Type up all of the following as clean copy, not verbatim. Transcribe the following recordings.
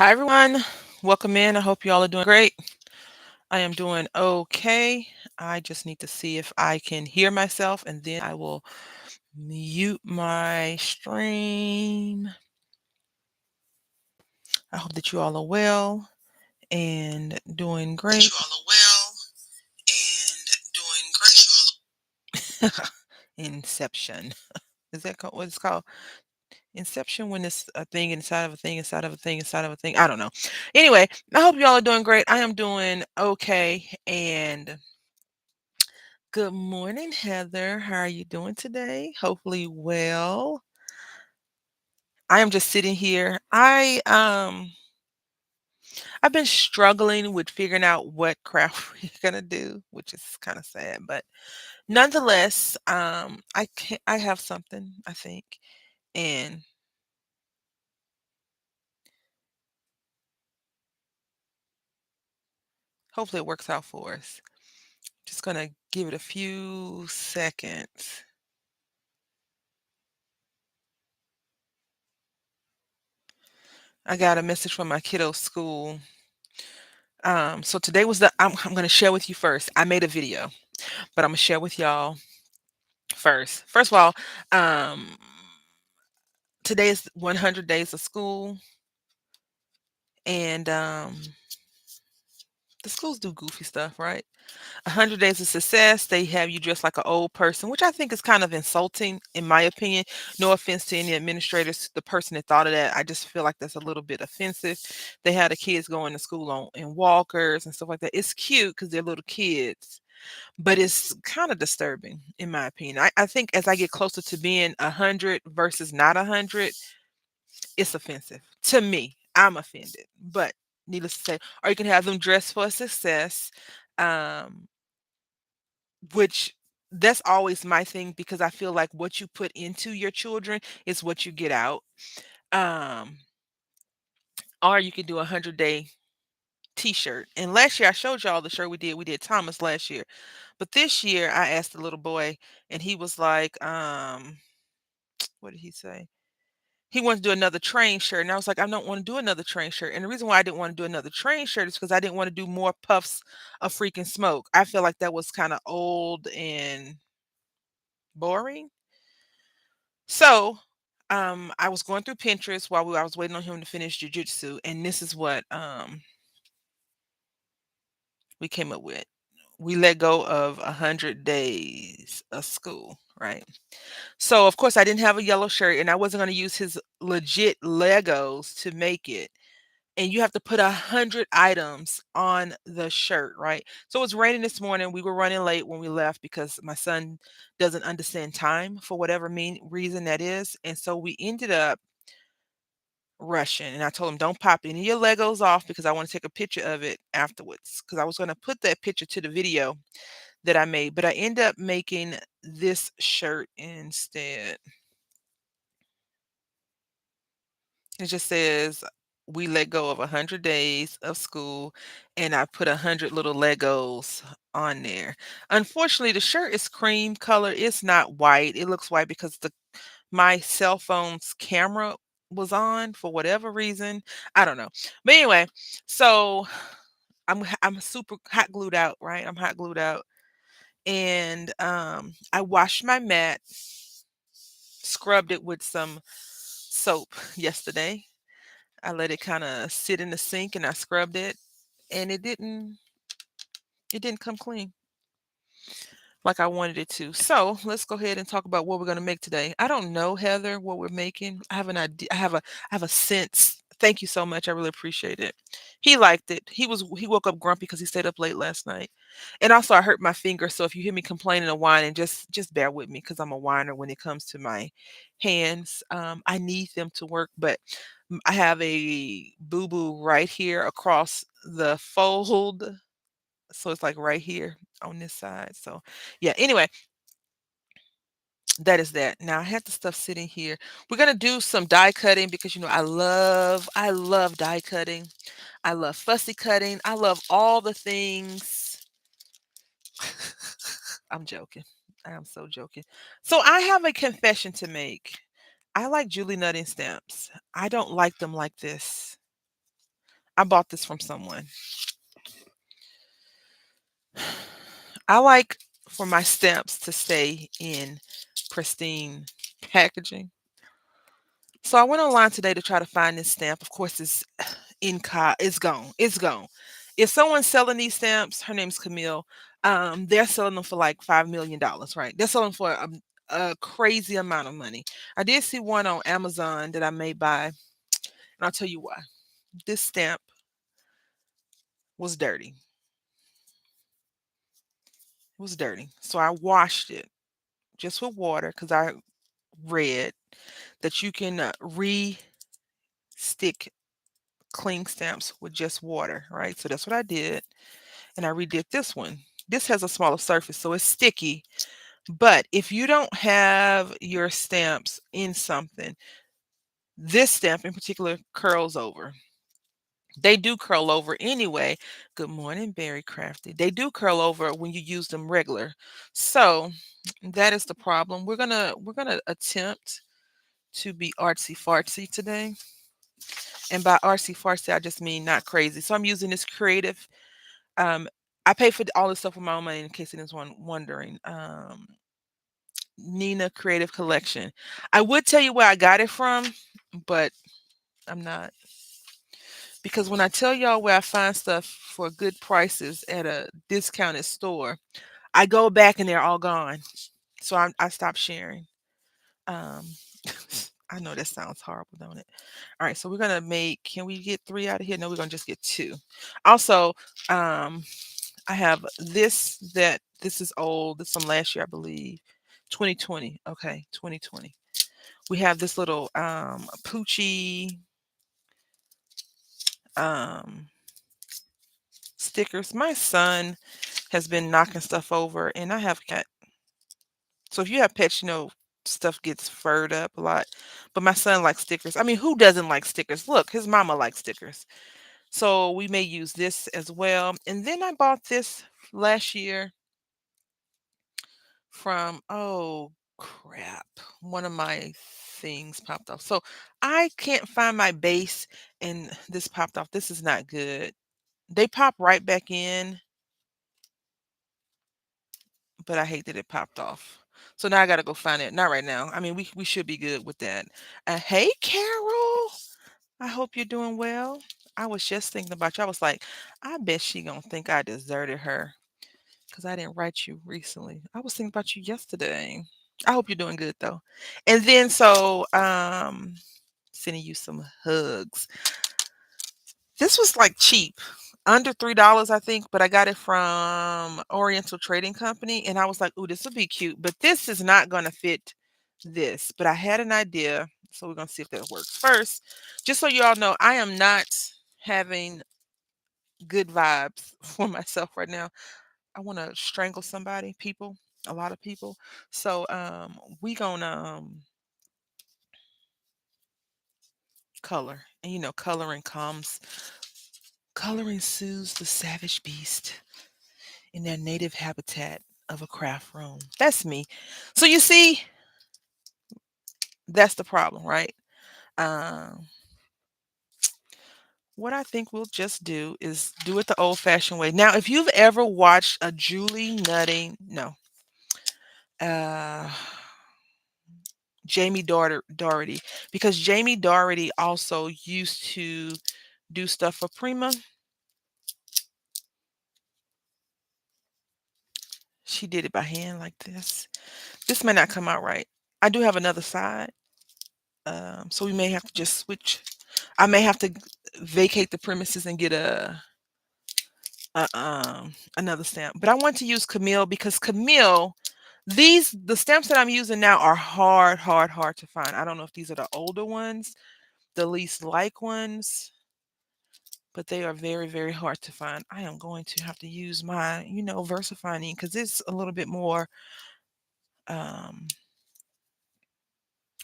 Hi, everyone. Welcome in. I hope you all are doing great. I am doing okay. I just need to see if I can hear myself and then I will mute my stream. I hope that you all are well and doing great. You all are well and doing great. Inception. Is that what it's called? Inception when it's a thing inside of a thing inside of a thing inside of a thing. I don't know. Anyway, I hope you all are doing great. I am doing okay. And good morning, Heather. How are you doing today? Hopefully well. I am just sitting here. I've been struggling with figuring out what craft we're gonna do, which is kind of sad, but nonetheless, I have something, I think, and hopefully it works out for us. Just gonna give it a few seconds. I got a message from my kiddo's school. So today was I'm gonna share with you first. I made a video, but I'm gonna share with y'all first. First of all, today is 100 days of school, and the schools do goofy stuff, right? 100 days of success, they have you dressed like an old person, which I think is kind of insulting, in my opinion. No offense to any administrators, the person that thought of that. I just feel like that's a little bit offensive. They had the kids going to school on in walkers and stuff like that. It's cute because they're little kids, but it's kind of disturbing, in my opinion. I think as I get closer to being 100 versus not 100, it's offensive to me. I'm offended, but needless to say, or you can have them dress for success, um, which that's always my thing because I feel like what you put into your children is what you get out. Um, or you could do a 100-day t-shirt. And last year I showed y'all the shirt we did. We did Thomas last year. But this year I asked the little boy and he was like, what did he say? He wanted to do another train shirt. And I was like, I don't want to do another train shirt. And the reason why I didn't want to do another train shirt is because I didn't want to do more puffs of freaking smoke. I feel like that was kind of old and boring. So I was going through Pinterest while I was waiting on him to finish jujitsu, and this is what we came up with. We let go of 100 days of school, right? So of course I didn't have a yellow shirt, and I wasn't going to use his legit Legos to make it. And you have to put 100 items on the shirt, right? So it was raining this morning. We were running late when we left because my son doesn't understand time for whatever reason that is. And so we ended up rushing. And I told him, don't pop any of your Legos off because I want to take a picture of it afterwards. Because I was going to put that picture to the video that I made. But I ended up making this shirt instead. It just says, we let go of 100 days of school, and I put 100 little Legos on there. Unfortunately, the shirt is cream color. It's not white. It looks white because my cell phone's camera was on for whatever reason. I don't know. But anyway, so I'm super hot glued out, right? I'm hot glued out. And I washed my mat, scrubbed it with some soap yesterday. I let it kinda sit in the sink and I scrubbed it, and it didn't come clean like I wanted it to. So, let's go ahead and talk about what we're gonna make today. I don't know, Heather, what we're making. I have an idea. I have a sense. Thank you so much. I really appreciate it. He liked it. He woke up grumpy because he stayed up late last night. And also I hurt my finger, so if you hear me complaining and whining, just bear with me because 'cause I'm a whiner when it comes to my hands. I need them to work, but I have a boo-boo right here across the fold. So it's like right here on this side. So yeah, anyway, that is that. Now I have the stuff sitting here. We're gonna do some die cutting because I love die cutting. I love fussy cutting. I love all the things. I'm joking. I am so joking. So I have a confession to make. I like Julie Nutting stamps. I don't like them like this. I bought this from someone. I like for my stamps to stay in pristine packaging. So I went online today to try to find this stamp. Of course, it's gone. It's gone. If someone's selling these stamps, her name's Camille. They're selling them for like $5 million, right? They're selling for a crazy amount of money. I did see one on Amazon that I may buy, and I'll tell you why. This stamp was dirty. It was dirty. So I washed it just with water because I read that you can re-stick cling stamps with just water, right? So that's what I did. And I redid this one. This has a smaller surface, so it's sticky. But if you don't have your stamps in something, this stamp in particular curls over. They do curl over anyway. Good morning, Berry Crafty. They do curl over when you use them regular. So that is the problem. We're gonna attempt to be artsy fartsy today. And by artsy fartsy, I just mean not crazy. So I'm using this creative. Um, I pay for all this stuff with my own money in case anyone's wondering. Nina Creative Collection. I would tell you where I got it from, but I'm not. Because when I tell y'all where I find stuff for good prices at a discounted store, I go back and they're all gone. So I stopped sharing. Um, I know that sounds horrible, don't it? All right, so we're gonna make. Can we get three out of here? No, we're gonna just get two. Also, um, I have this. This is old. This is from last year, I believe, 2020. Okay, 2020. We have this little Poochie um stickers. My son has been knocking stuff over, and I have cat. So if you have pets, stuff gets furred up a lot. But my son likes stickers. I mean, who doesn't like stickers? Look, his mama likes stickers. So we may use this as well. And then I bought this last year from, oh crap, one of my things popped off. So I can't find my base, and this popped off. This is not good. They pop right back in, but I hate that it popped off. So now I gotta go find it. Not right now. I mean, we should be good with that. Hey, Carol. I hope you're doing well. I was just thinking about you. I was like, I bet she gonna think I deserted her because I didn't write you recently. I was thinking about you yesterday. I hope you're doing good though. And then sending you some hugs. This was like cheap, under $3, I think, but I got it from Oriental Trading Company, and I was like, "Ooh, this would be cute," but this is not gonna fit this. But I had an idea, so we're gonna see if that works. First, just so you all know, I am not having good vibes for myself right now. I want to strangle somebody, people, a lot of people. So we gonna color, and coloring soothes the savage beast in their native habitat of a craft room. That's me. So you see, that's the problem, right? Um, what I think we'll just do is do it the old-fashioned way. Now, if you've ever watched a Julie Nutting, no, uh, Jamie Doherty, because Jamie Doherty also used to do stuff for Prima. She did it by hand like this. This may not come out right. I do have another side, so we may have to just switch. I may have to vacate the premises and get another stamp. But I want to use Camille because Camille, the stamps that I'm using now are hard, hard, hard to find. I don't know if these are the older ones, the least like ones, but they are very, very hard to find. I am going to have to use my, VersaFine ink because it's a little bit more. Um,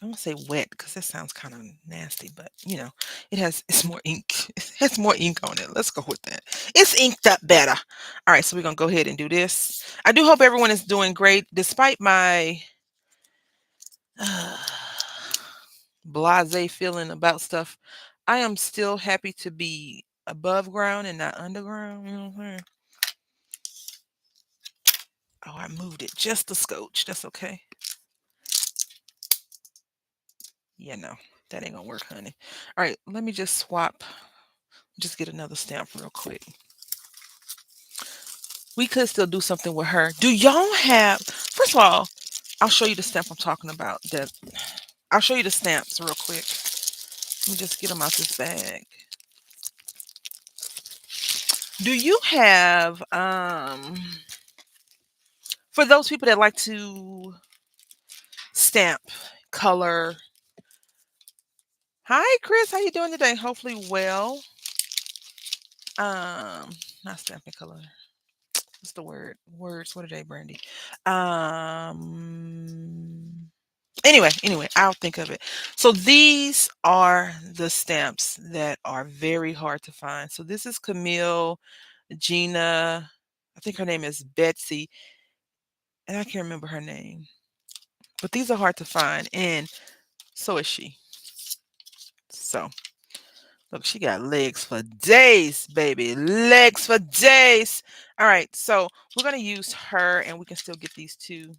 I won't say wet because that sounds kind of nasty, but it's more ink. It has more ink on it. Let's go with that. It's inked up better. All right, so we're gonna go ahead and do this. I do hope everyone is doing great despite my uh, blase feeling about stuff. I am still happy to be above ground and not underground. You know what I'm saying? Oh, I moved it just a scotch. That's okay. Yeah, no, that ain't gonna work, honey. All right, let me just swap. Just get another stamp real quick. We could still do something with her. Do y'all have? First of all, I'll show you the stamp I'm talking about. That I'll show you the stamps real quick. Let me just get them out this bag. Do you have for those people that like to stamp, color? Hi, Chris. How you doing today? Hopefully well. Not stamping color. What's the word? Words. What are they, Brandy? Anyway, I'll think of it. So these are the stamps that are very hard to find. So this is Camille, Gina. I think her name is Betsy, and I can't remember her name. But these are hard to find, and so is she. So look, she got legs for days, baby. Legs for days. All right, so we're gonna use her, and we can still get these two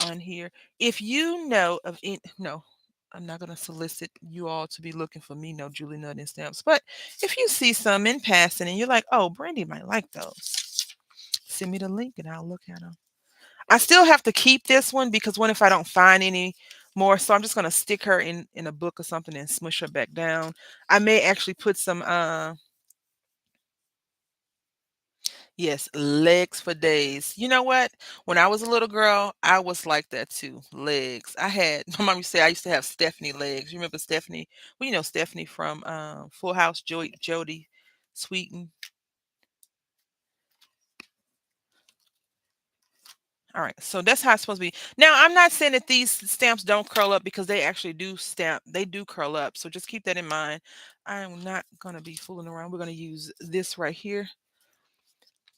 on here. If you know of any, no, I'm not gonna solicit you all to be looking for me, no Julie Nutting stamps. But if you see some in passing and you're like, oh, Brandy might like those, send me the link and I'll look at them. I still have to keep this one because what if I don't find any more? So I'm just gonna stick her in a book or something and smush her back down. I may actually put some yes, legs for days. You know what? When I was a little girl, I was like that too. Legs. I had my mom used to say I used to have Stephanie legs. You remember Stephanie? Well, you know Stephanie from Full House, Jody Sweeten. All right, so that's how it's supposed to be. Now, I'm not saying that these stamps don't curl up because they actually do stamp. They do curl up. So just keep that in mind. I'm not going to be fooling around. We're going to use this right here,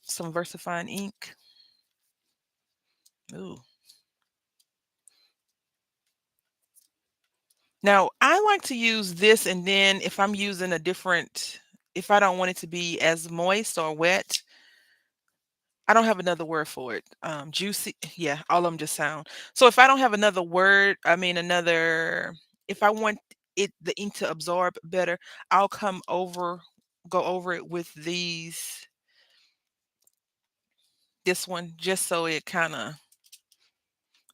some VersaFine ink. Ooh. Now, I like to use this, and then if I'm using a different, if I don't want it to be as moist or wet, I don't have another word for it. Juicy, yeah, all of them just sound. So if I don't have another word, I mean another, if I want the ink to absorb better, I'll go over it with this one, just so it kind of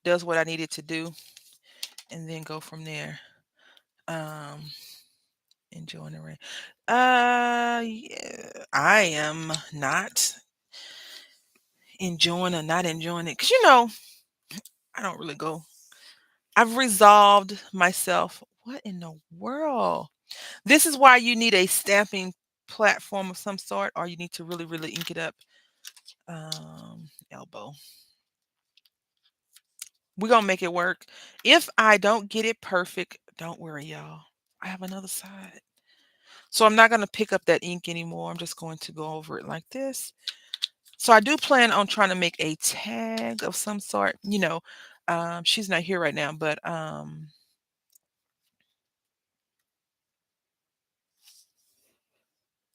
does what I need it to do, and then go from there. Um, Enjoying the rain. Yeah, I am not enjoying or not enjoying it because I don't really go. I've resolved myself. What in the world? This is why you need a stamping platform of some sort, or you need to really, really ink it up. Elbow. We're gonna make it work. If I don't get it perfect, don't worry, y'all. I have another side. So I'm not gonna pick up that ink anymore. I'm just going to go over it like this. So I do plan on trying to make a tag of some sort. She's not here right now, but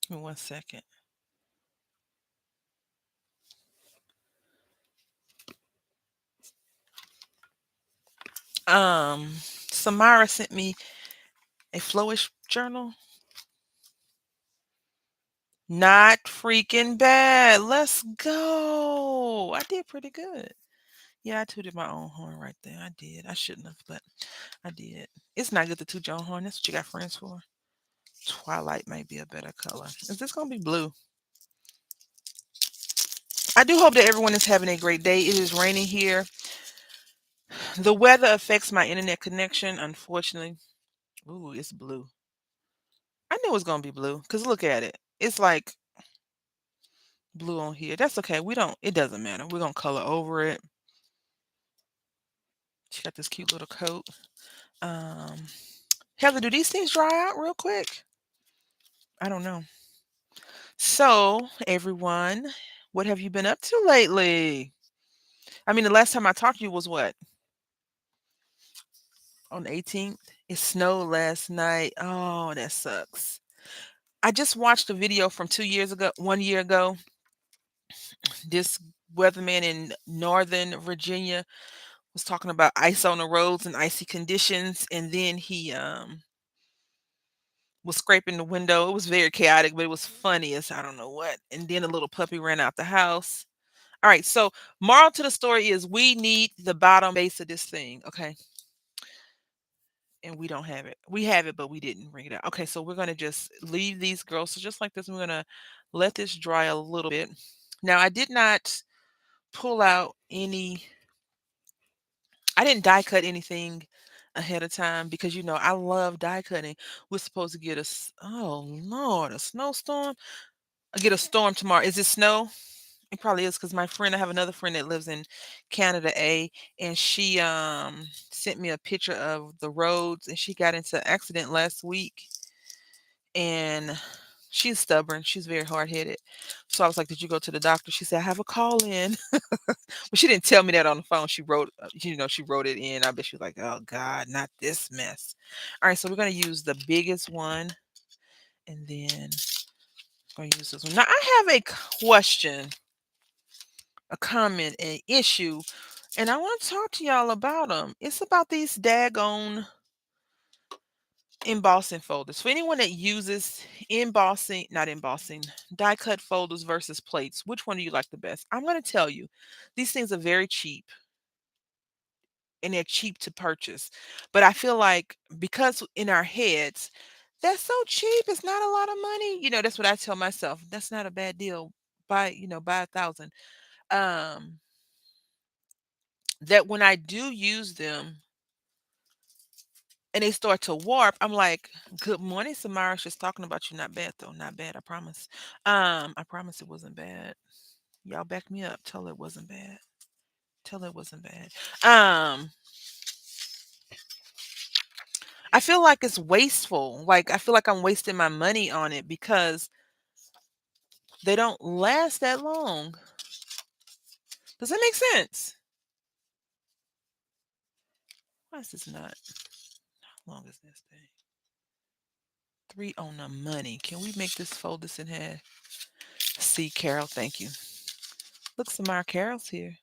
give me 1 second. Samara sent me a flowish journal. Not freaking bad. Let's go. I did pretty good. Yeah, I tooted my own horn right there. I did. I shouldn't have, but I did. It's not good to toot your own horn. That's what you got friends for. Twilight might be a better color. Is this gonna be blue? I do hope that everyone is having a great day. It is raining here. The weather affects my internet connection, unfortunately. Ooh, it's blue. I knew it was gonna be blue because look at it. It's like blue on here. That's okay. It doesn't matter. We're gonna color over it. She got this cute little coat. Um, Heather, do these things dry out real quick? I don't know. So, everyone, what have you been up to lately? I mean, the last time I talked to you was what? On the 18th? It snowed last night. Oh, that sucks. I just watched a video from 2 years ago, 1 year ago. This weatherman in Northern Virginia was talking about ice on the roads and icy conditions, and then he was scraping the window. It was very chaotic, but it was funny as I don't know what. And then a little puppy ran out the house. All right, so moral to the story is we need the bottom base of this thing, okay? And we don't have it. We have it, but we didn't bring it out. Okay, so we're gonna just leave these girls. So just like this, we're gonna let this dry a little bit. Now I did not pull out any, I didn't die cut anything ahead of time because I love die cutting. We're supposed to get oh Lord, a snowstorm. I get a storm tomorrow. Is it snow? It probably is because my friend, I have another friend that lives in Canada A, and she sent me a picture of the roads, and she got into an accident last week, and she's stubborn. She's very hard headed. So I was like, "Did you go to the doctor?" She said, "I have a call in." But she didn't tell me that on the phone. She wrote, she wrote it in. I bet she was like, "Oh God, not this mess." All right, so we're gonna use the biggest one, and then we're gonna use this one. Now I have a question, a comment, an issue, and I want to talk to y'all about them. It's about these daggone embossing folders. For anyone that uses embossing, not embossing, die cut folders versus plates, which one do you like the best? I'm going to tell you, these things are very cheap and they're cheap to purchase. But I feel like because in our heads, that's so cheap, it's not a lot of money. That's what I tell myself. That's not a bad deal. Buy 1,000. Um, that when I do use them, and they start to warp, I'm like, "Good morning, Samara. She's talking about you. Not bad though. Not bad. I promise. I promise it wasn't bad. Y'all back me up. Tell her it wasn't bad. Tell her it wasn't bad. Um, I feel like it's wasteful. Like I feel like I'm wasting my money on it because they don't last that long. Does that make sense? Why is this not? How long is this thing? Three on the money. Can we make this fold this in half? See, Carol, thank you. Look, Samara, Carol's here.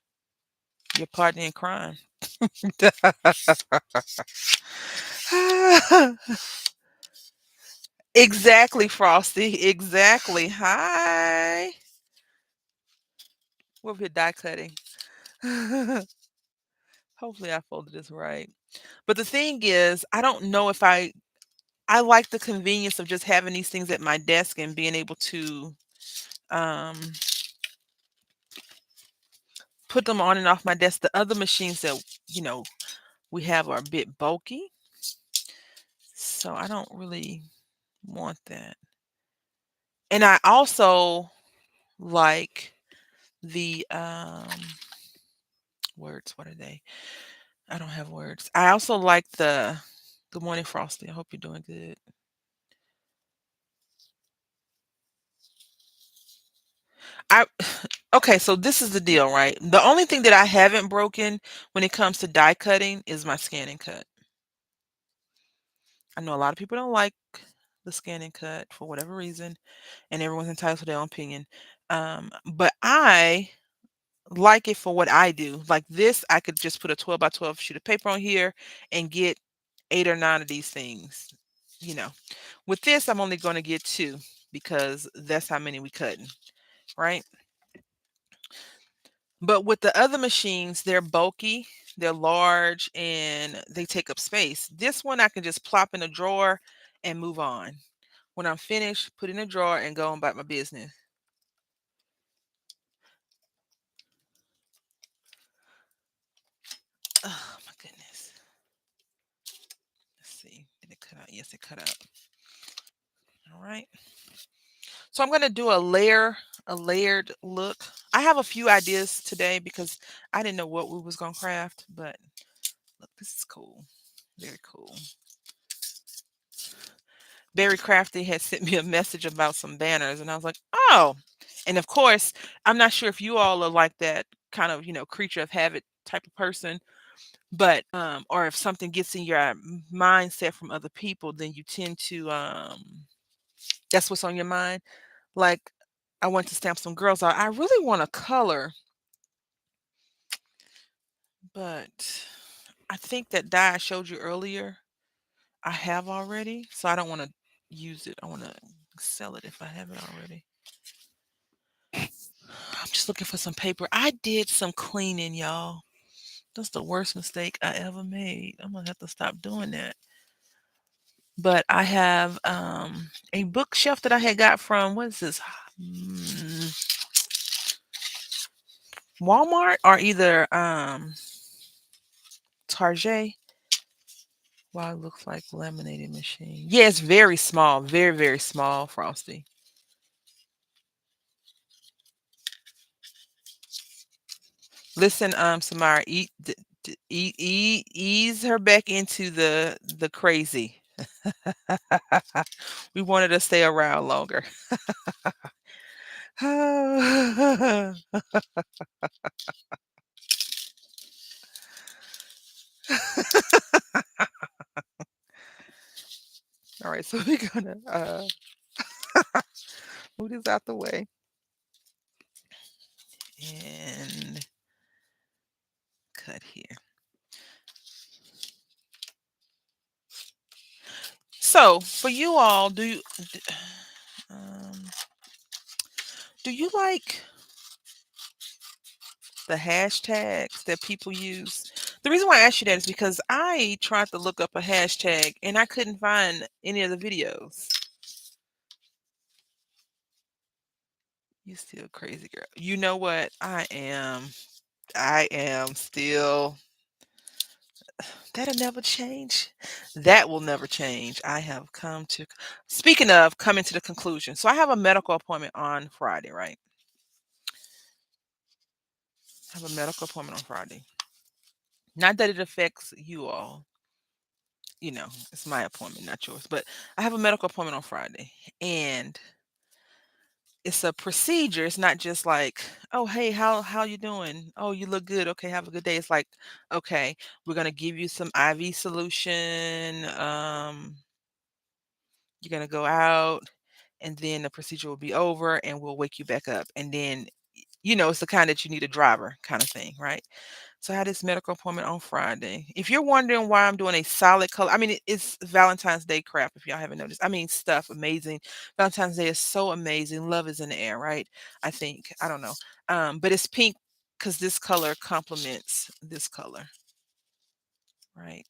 Your partner in crime. Exactly, Frosty. Exactly. Hi. We're over here die cutting. Hopefully I folded this right. But the thing is, I don't know if I like the convenience of just having these things at my desk and being able to um put them on and off my desk. The other machines that, you know, we have are a bit bulky. So I don't really want that. And I also like the words. What are they? I don't have words. I also like the good morning, Frosty. I hope you're doing good. I okay, so this is the deal, right? The only thing that I haven't broken when it comes to die cutting is my scan and cut. I know a lot of people don't like the scan and cut for whatever reason, and everyone's entitled to their own opinion. But I like it for what I do. Like this, I could just put a 12 by 12 sheet of paper on here and get 8 or 9 of these things. You know, with this, I'm only going to get 2 because that's how many we cutting, right? But with the other machines, they're bulky, they're large, and they take up space. This one I can just plop in a drawer and move on. When I'm finished, put in a drawer and go about my business. Oh my goodness. Let's see. Did it cut out? Yes, it cut out. All right. So I'm gonna do a layered look. I have a few ideas today because I didn't know what we was gonna craft, but look, this is cool. Very cool. Barry Crafty had sent me a message about some banners, and I was like, oh. And of course, I'm not sure if you all are like that kind of, creature of habit type of person, but or if something gets in your mindset from other people, then you tend to That's what's on your mind? Like, I want to stamp some girls out. I really want a color, but I think that dye I showed you earlier, I have already, so I don't wanna use it. I wanna sell it if I have it already. I'm just looking for some paper. I did some cleaning, y'all. That's the worst mistake I ever made. I'm gonna have to stop doing that. But I have a bookshelf that I had got from what is this? Mm, Walmart or either Target. Wow, it looks like laminated machine. Yeah, it's very small, very, very small, Frosty. Listen, Samara, ease her back into the crazy. We wanted to stay around longer. All right, so we're gonna move this out the way and cut here. So for you all, um, do you like the hashtags that people use? The reason why I asked you that is because I tried to look up a hashtag and I couldn't find any of the videos. You still crazy girl. You know what? I am still that'll never change. That will never change. I have come to speaking of coming to the conclusion. So I have a medical appointment on Friday, right? I have a medical appointment on Friday. Not that it affects you all. It's my appointment, not yours. But I have a medical appointment on Friday. And it's a procedure. It's not just like, "Oh, hey, how you doing? Oh, you look good. Okay, have a good day." It's like, "Okay, we're gonna give you some IV solution. You're gonna go out, and then the procedure will be over, and we'll wake you back up." And then, it's the kind that you need a driver kind of thing, right? So I had this medical appointment on Friday. If you're wondering why I'm doing a solid color, I mean, it's Valentine's Day crap, if y'all haven't noticed. I mean, stuff amazing. Valentine's Day is so amazing. Love is in the air, right? I think. I don't know. But it's pink because this color complements this color, right?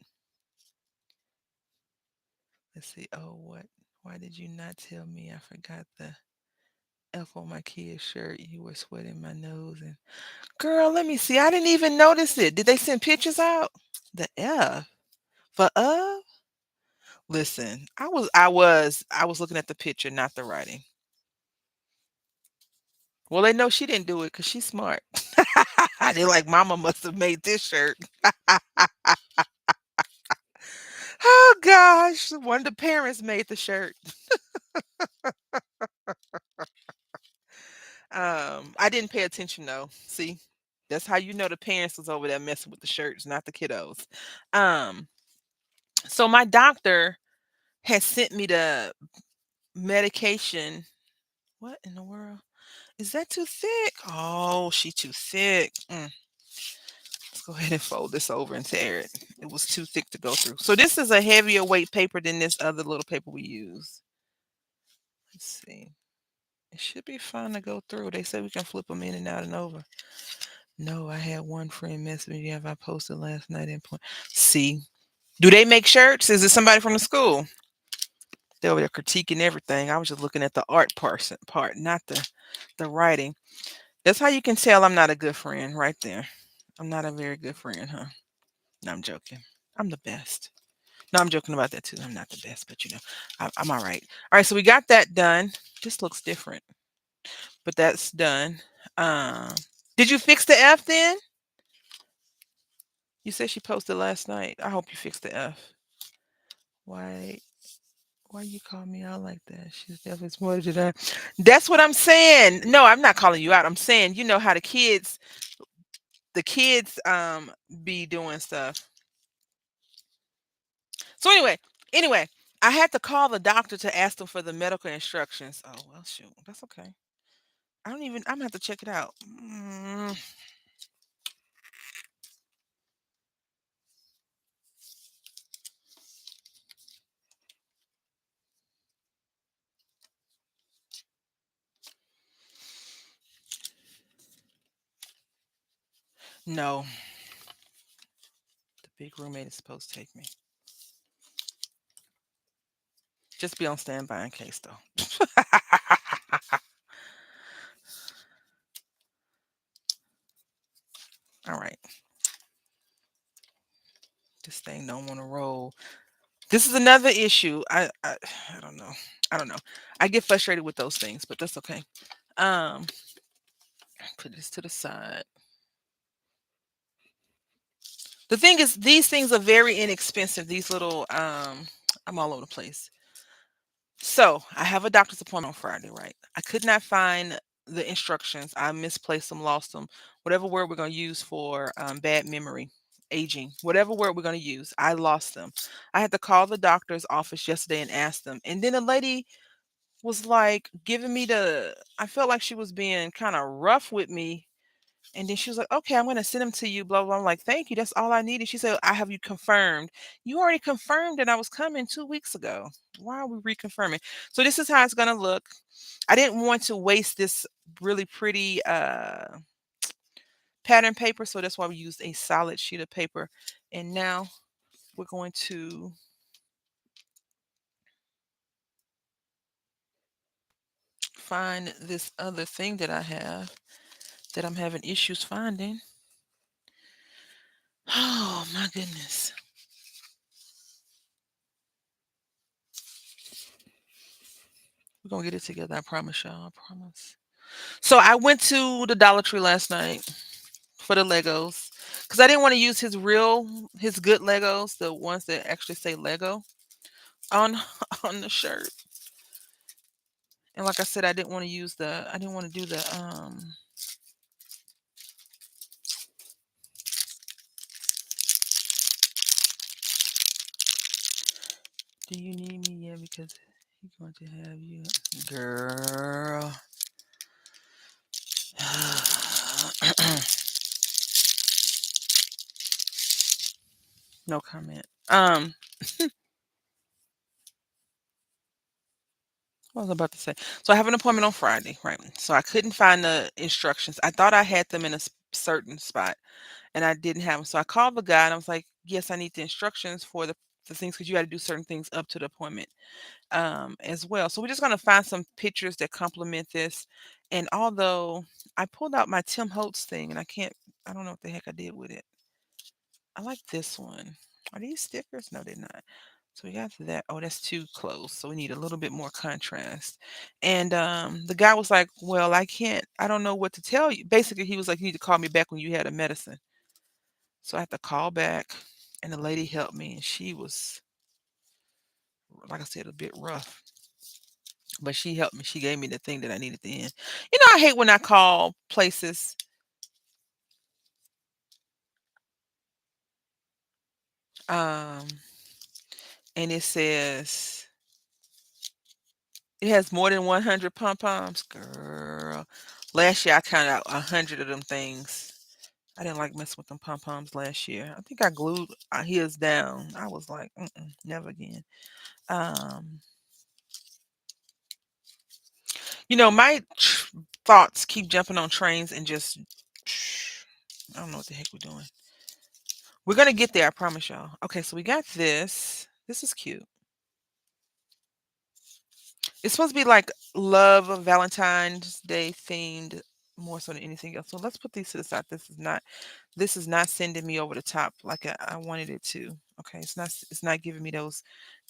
Let's see. Oh, what? Why did you not tell me? I forgot the F on my kid's shirt. You were sweating my nose. And girl, let me see. I didn't even notice it. Did they send pictures out? The F for Listen, I was looking at the picture, not the writing. Well, they know she didn't do it because she's smart. They're like, "Mama must have made this shirt." Oh gosh, one of the parents made the shirt. I didn't pay attention though. See, that's how you know the parents was over there messing with the shirts, not the kiddos. Um, so my doctor has sent me the medication. What in the world? Is that too thick? Oh, she too thick. Let's go ahead and fold this over and tear it. It was too thick to go through. So this is a heavier weight paper than this other little paper we use. Let's see. It should be fine to go through. They say we can flip them in and out and over. No, I had one friend mess with me if I posted last night and point. See, do they make shirts? Is it somebody from the school? They were critiquing everything. I was just looking at the art part, not the writing. That's how you can tell I'm not a good friend right there. I'm not a very good friend, huh? No, I'm joking. I'm the best. No, I'm joking about that too. I'm not the best, but I'm all right. All right, so we got that done. Just looks different, but that's done. Um, did you fix the F then? You said she posted last night. I hope you fixed the F. Why? Why you call me out like that? She's definitely smarter than I. That's what I'm saying. No, I'm not calling you out. I'm saying you know how the kids be doing stuff. So anyway, I had to call the doctor to ask them for the medical instructions. Oh, well, shoot. That's okay. I'm gonna have to check it out. No, the big roommate is supposed to take me. Just be on standby in case, though. All right. This thing don't want to roll. This is another issue. I don't know. I don't know. I get frustrated with those things, but that's okay. Um, put this to the side. The thing is, these things are very inexpensive. These little, I'm all over the place. So I have a doctor's appointment on Friday, right? I could not find the instructions. I misplaced them, lost them. Whatever word we're going to use for bad memory, aging, whatever word we're going to use, I lost them. I had to call the doctor's office yesterday and ask them. And then a lady was like giving me I felt like she was being kind of rough with me. And then she was like, okay, I'm going to send them to you, blah, blah. I'm like, thank you. That's all I needed. She said, I have you confirmed. You already confirmed that I was coming 2 weeks ago. Why are we reconfirming? So this is how it's going to look. I didn't want to waste this really pretty pattern paper. So that's why we used a solid sheet of paper. And now we're going to find this other thing that I have that I'm having issues finding. Oh my goodness. We're gonna get it together. I promise y'all. I promise. So I went to the Dollar Tree last night for the Legos because I didn't want to use his good Legos, the ones that actually say Lego on on the shirt. And like I said, I didn't want to do the. Do you need me? Yeah, because he's going to have you, girl. No comment. What was I about to say? So I have an appointment on Friday, right? So I couldn't find the instructions. I thought I had them in a certain spot, and I didn't have them. So I called the guy and I was like, "Yes, I need the instructions for the things because you got to do certain things up to the appointment as well." So we're just gonna find some pictures that complement this. And although I pulled out my Tim Holtz thing, and I don't know what the heck I did with it. I like this one. Are these stickers? No, they're not. So we got that. Oh, that's too close. So we need a little bit more contrast. And the guy was like, "Well, I don't know what to tell you." Basically, he was like, "You need to call me back when you had a medicine." So I had to call back, and the lady helped me, and she was, like I said, a bit rough. But she helped me. She gave me the thing that I needed at the end. I hate when I call places, um, and it has more than 100 pom poms. Girl, last year I counted out 100 of them things. I didn't like messing with them pom poms last year. I think I glued his down. I was like, never again. Um, my thoughts keep jumping on trains and just, I don't know what the heck we're doing. We're gonna get there, I promise y'all. Okay, so we got this. This is cute. It's supposed to be like love of Valentine's Day themed more so than anything else. So let's put these to the side. This is not sending me over the top like I wanted it to. Okay, it's not giving me those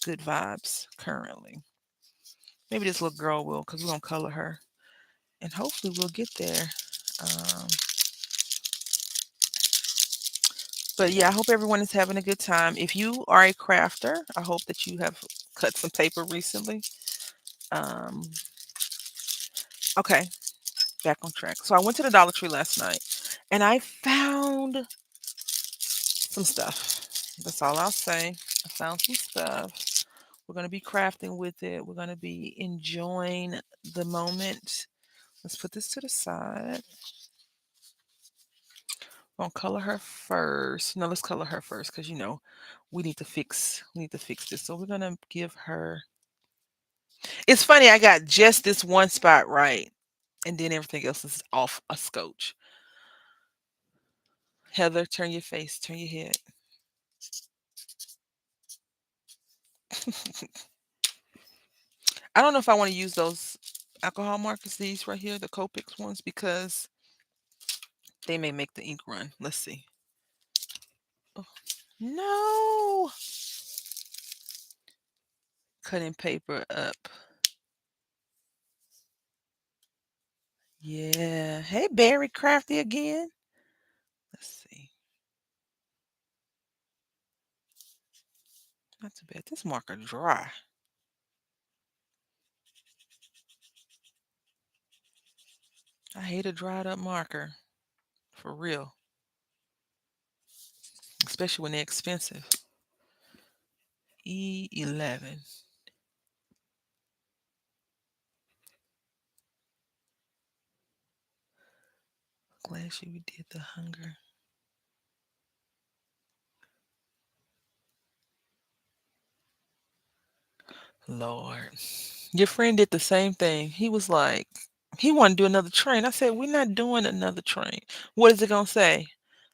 good vibes currently. Maybe this little girl will, because we're gonna color her. And hopefully we'll get there. Um, but yeah, I hope everyone is having a good time. If you are a crafter, I hope that you have cut some paper recently. Um, okay, back on track. So I went to the Dollar Tree last night and I found some stuff. That's all I'll say. I found some stuff. We're going to be crafting with it. We're going to be enjoying the moment. Let's put this to the side. Gonna color her first. No, let's color her first because we need to fix this. So we're gonna give her. It's funny, I got just this one spot right, and then everything else is off a scotch. Heather, turn your face, turn your head. I don't know if I want to use those alcohol markers, these right here, the Copics ones, because they may make the ink run. Let's see. Oh, no, cutting paper up. Yeah. Hey, Barry Crafty again. Let's see. Not too bad. This marker dry. I hate a dried up marker. For real. Especially when they're expensive. E11. Glad you did the hunger. Lord. Your friend did the same thing. He was like, he wanted to do another train. I said, we're not doing another train. What is it going to say?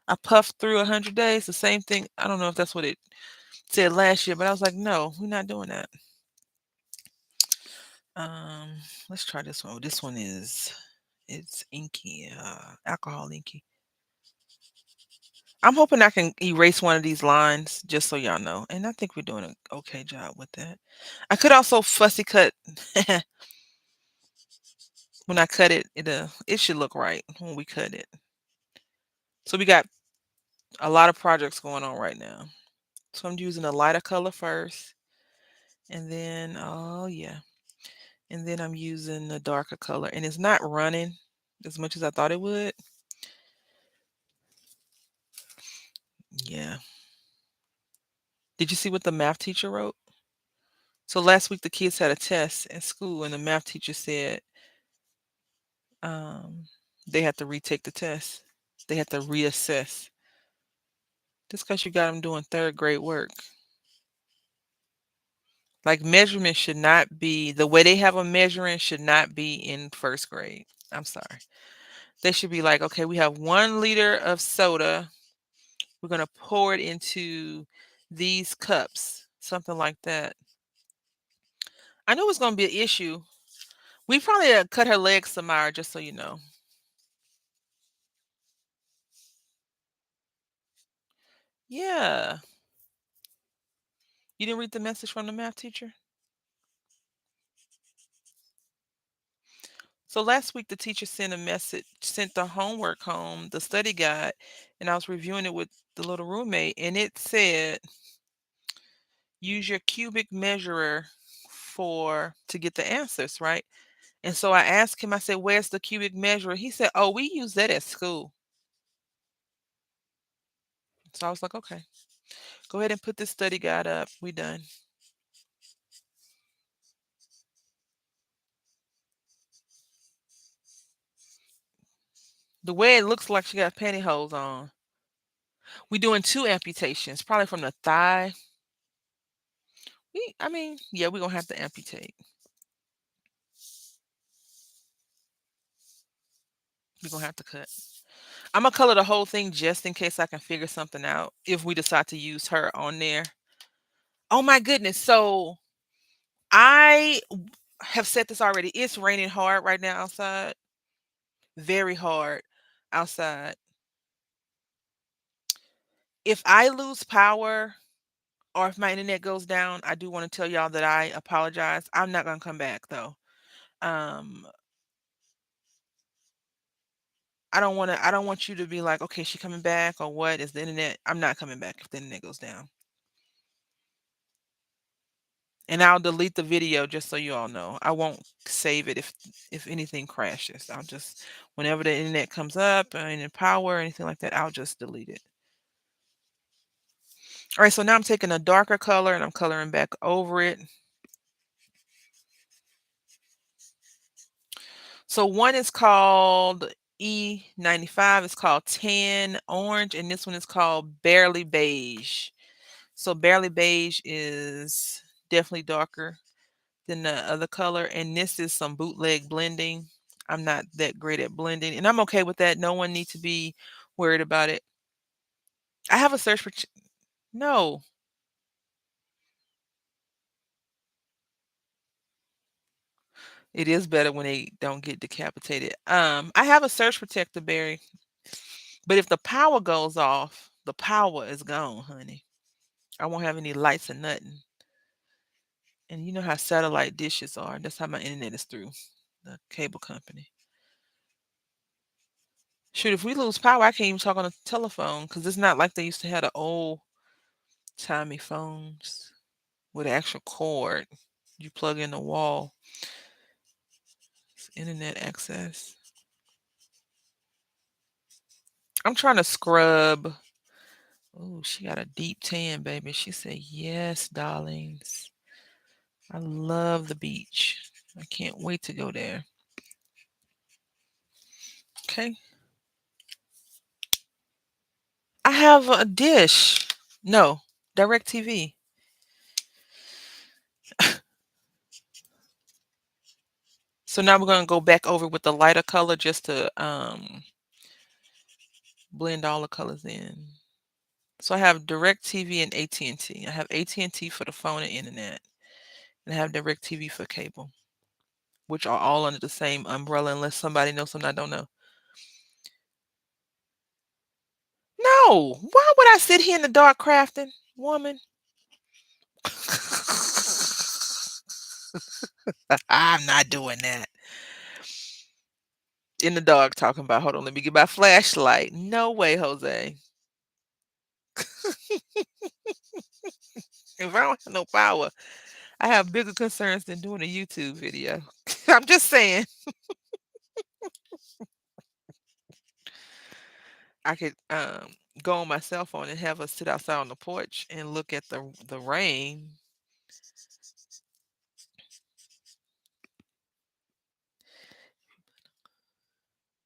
I puffed through 100 days. The same thing. I don't know if that's what it said last year, but I was like, no, we're not doing that. Um, let's try this one. This one it's inky, alcohol inky. I'm hoping I can erase one of these lines just so y'all know. And I think we're doing an okay job with that. I could also fussy cut when I cut it. It should look right when we cut it. So we got a lot of projects going on right now. So I'm using a lighter color first, and then oh yeah, and then I'm using the darker color, and it's not running as much as I thought it would. Yeah. Did you see what the math teacher wrote? So last week the kids had a test at school, and the math teacher said um, they had to retake the test. They had to reassess. Just because you got them doing third grade work. Like measurement should not be the way they have a measuring should not be in first grade. I'm sorry. They should be like, okay, we have 1 liter of soda. We're gonna pour it into these cups, something like that. I knew it was gonna be an issue. We probably cut her legs, Samara, just so you know. Yeah. You didn't read the message from the math teacher? So last week the teacher sent a message, sent the homework home, the study guide, and I was reviewing it with the little roommate, and it said use your cubic measurer for to get the answers, right? And so I asked him, I said, "Where's the cubic measurer?" He said, "Oh, we use that at school." So I was like, "Okay, go ahead and put this study guide up. We done." The way it looks like she got pantyhose on. We doing 2 amputations, probably from the thigh. I mean, yeah, we're gonna have to amputate. We're gonna have to cut. I'm gonna color the whole thing just in case I can figure something out if we decide to use her on there. Oh my goodness. So I have said this already. It's raining hard right now outside. Very hard outside. If I lose power or if my internet goes down, I do want to tell y'all that I apologize. I'm not gonna come back though. Um, I don't want you to be like, okay, she coming back or what? Is the internet? I'm not coming back if the internet goes down. And I'll delete the video just so you all know. I won't save it if anything crashes. I'll just whenever the internet comes up and in power or anything like that, I'll just delete it. All right, so now I'm taking a darker color and I'm coloring back over it. So one is called E95. It's called Tan Orange, and this one is called Barely Beige. So Barely Beige is definitely darker than the other color, and this is some bootleg blending. I'm not that great at blending, and I'm okay with that. No one needs to be worried about it. I have a search for no. It is better when they don't get decapitated. I have a surge protector, Barry, but if the power goes off, the power is gone, honey. I won't have any lights or nothing. And you know how satellite dishes are. That's how my internet is through the cable company. Shoot, if we lose power, I can't even talk on the telephone because it's not like they used to have the old timey phones with an actual cord you plug in the wall. It's internet access. I'm trying to scrub. Oh, she got a deep tan, baby. She said, yes, darlings. I love the beach. I can't wait to go there. Okay. I have a dish. No, Direct TV. So now we're gonna go back over with the lighter color just to blend all the colors in. So I have Direct TV and AT&T. I have AT&T for the phone and internet, and I have Direct TV for cable, which are all under the same umbrella unless somebody knows something I don't know. No, why would I sit here in the dark crafting, woman? I'm not doing that. In the dark talking about, hold on, let me get my flashlight. No way, Jose. If I don't have no power, I have bigger concerns than doing a YouTube video. I'm just saying. I could go on my cell phone and have us sit outside on the porch and look at the rain.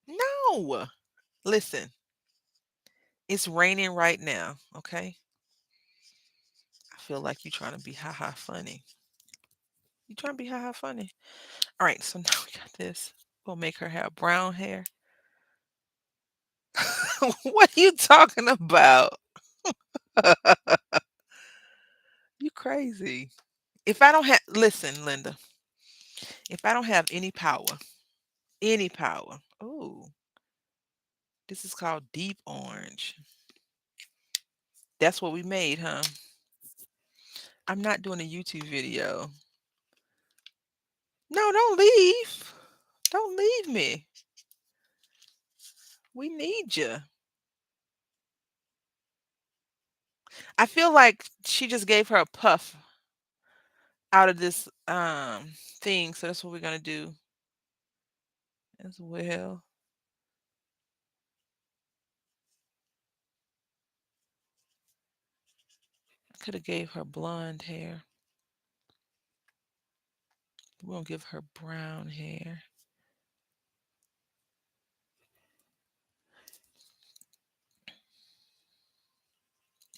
No. Listen, it's raining right now, okay? I feel like you're trying to be haha funny. You trying to be haha funny. All right, so now we got this. We'll make her have brown hair. What are you talking about? You crazy. If I don't have listen, Linda, if I don't have any power. Oh, this is called deep orange. That's what we made, huh? I'm not doing a YouTube video. No, don't leave. Don't leave me. We need you. I feel like she just gave her a puff out of this thing, so that's what we're gonna do as well. I could have gave her blonde hair. We're gonna give her brown hair.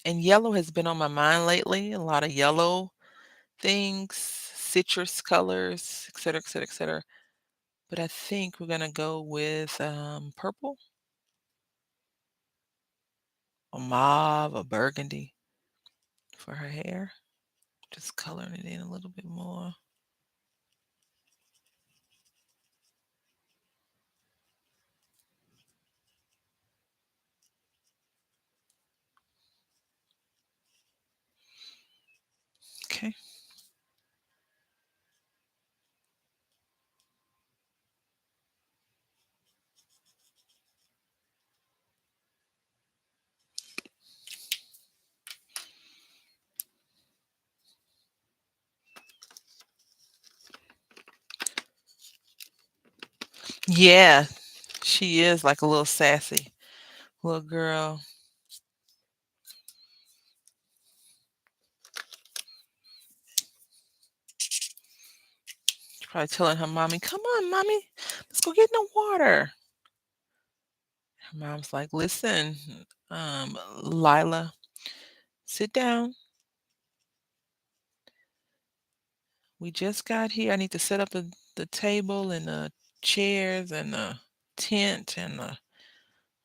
And yellow has been on my mind lately. A lot of yellow things, citrus colors, et cetera, et cetera, et cetera. But I think we're gonna go with purple or mauve or burgundy for her hair. Just coloring it in a little bit more. Okay. Yeah, she is like a little sassy little girl. She's probably telling her mommy, "Come on, mommy, let's Go get in the water. Her mom's like, listen, Lila, sit down. We just got here. I need to set up the table and the chairs and the tent and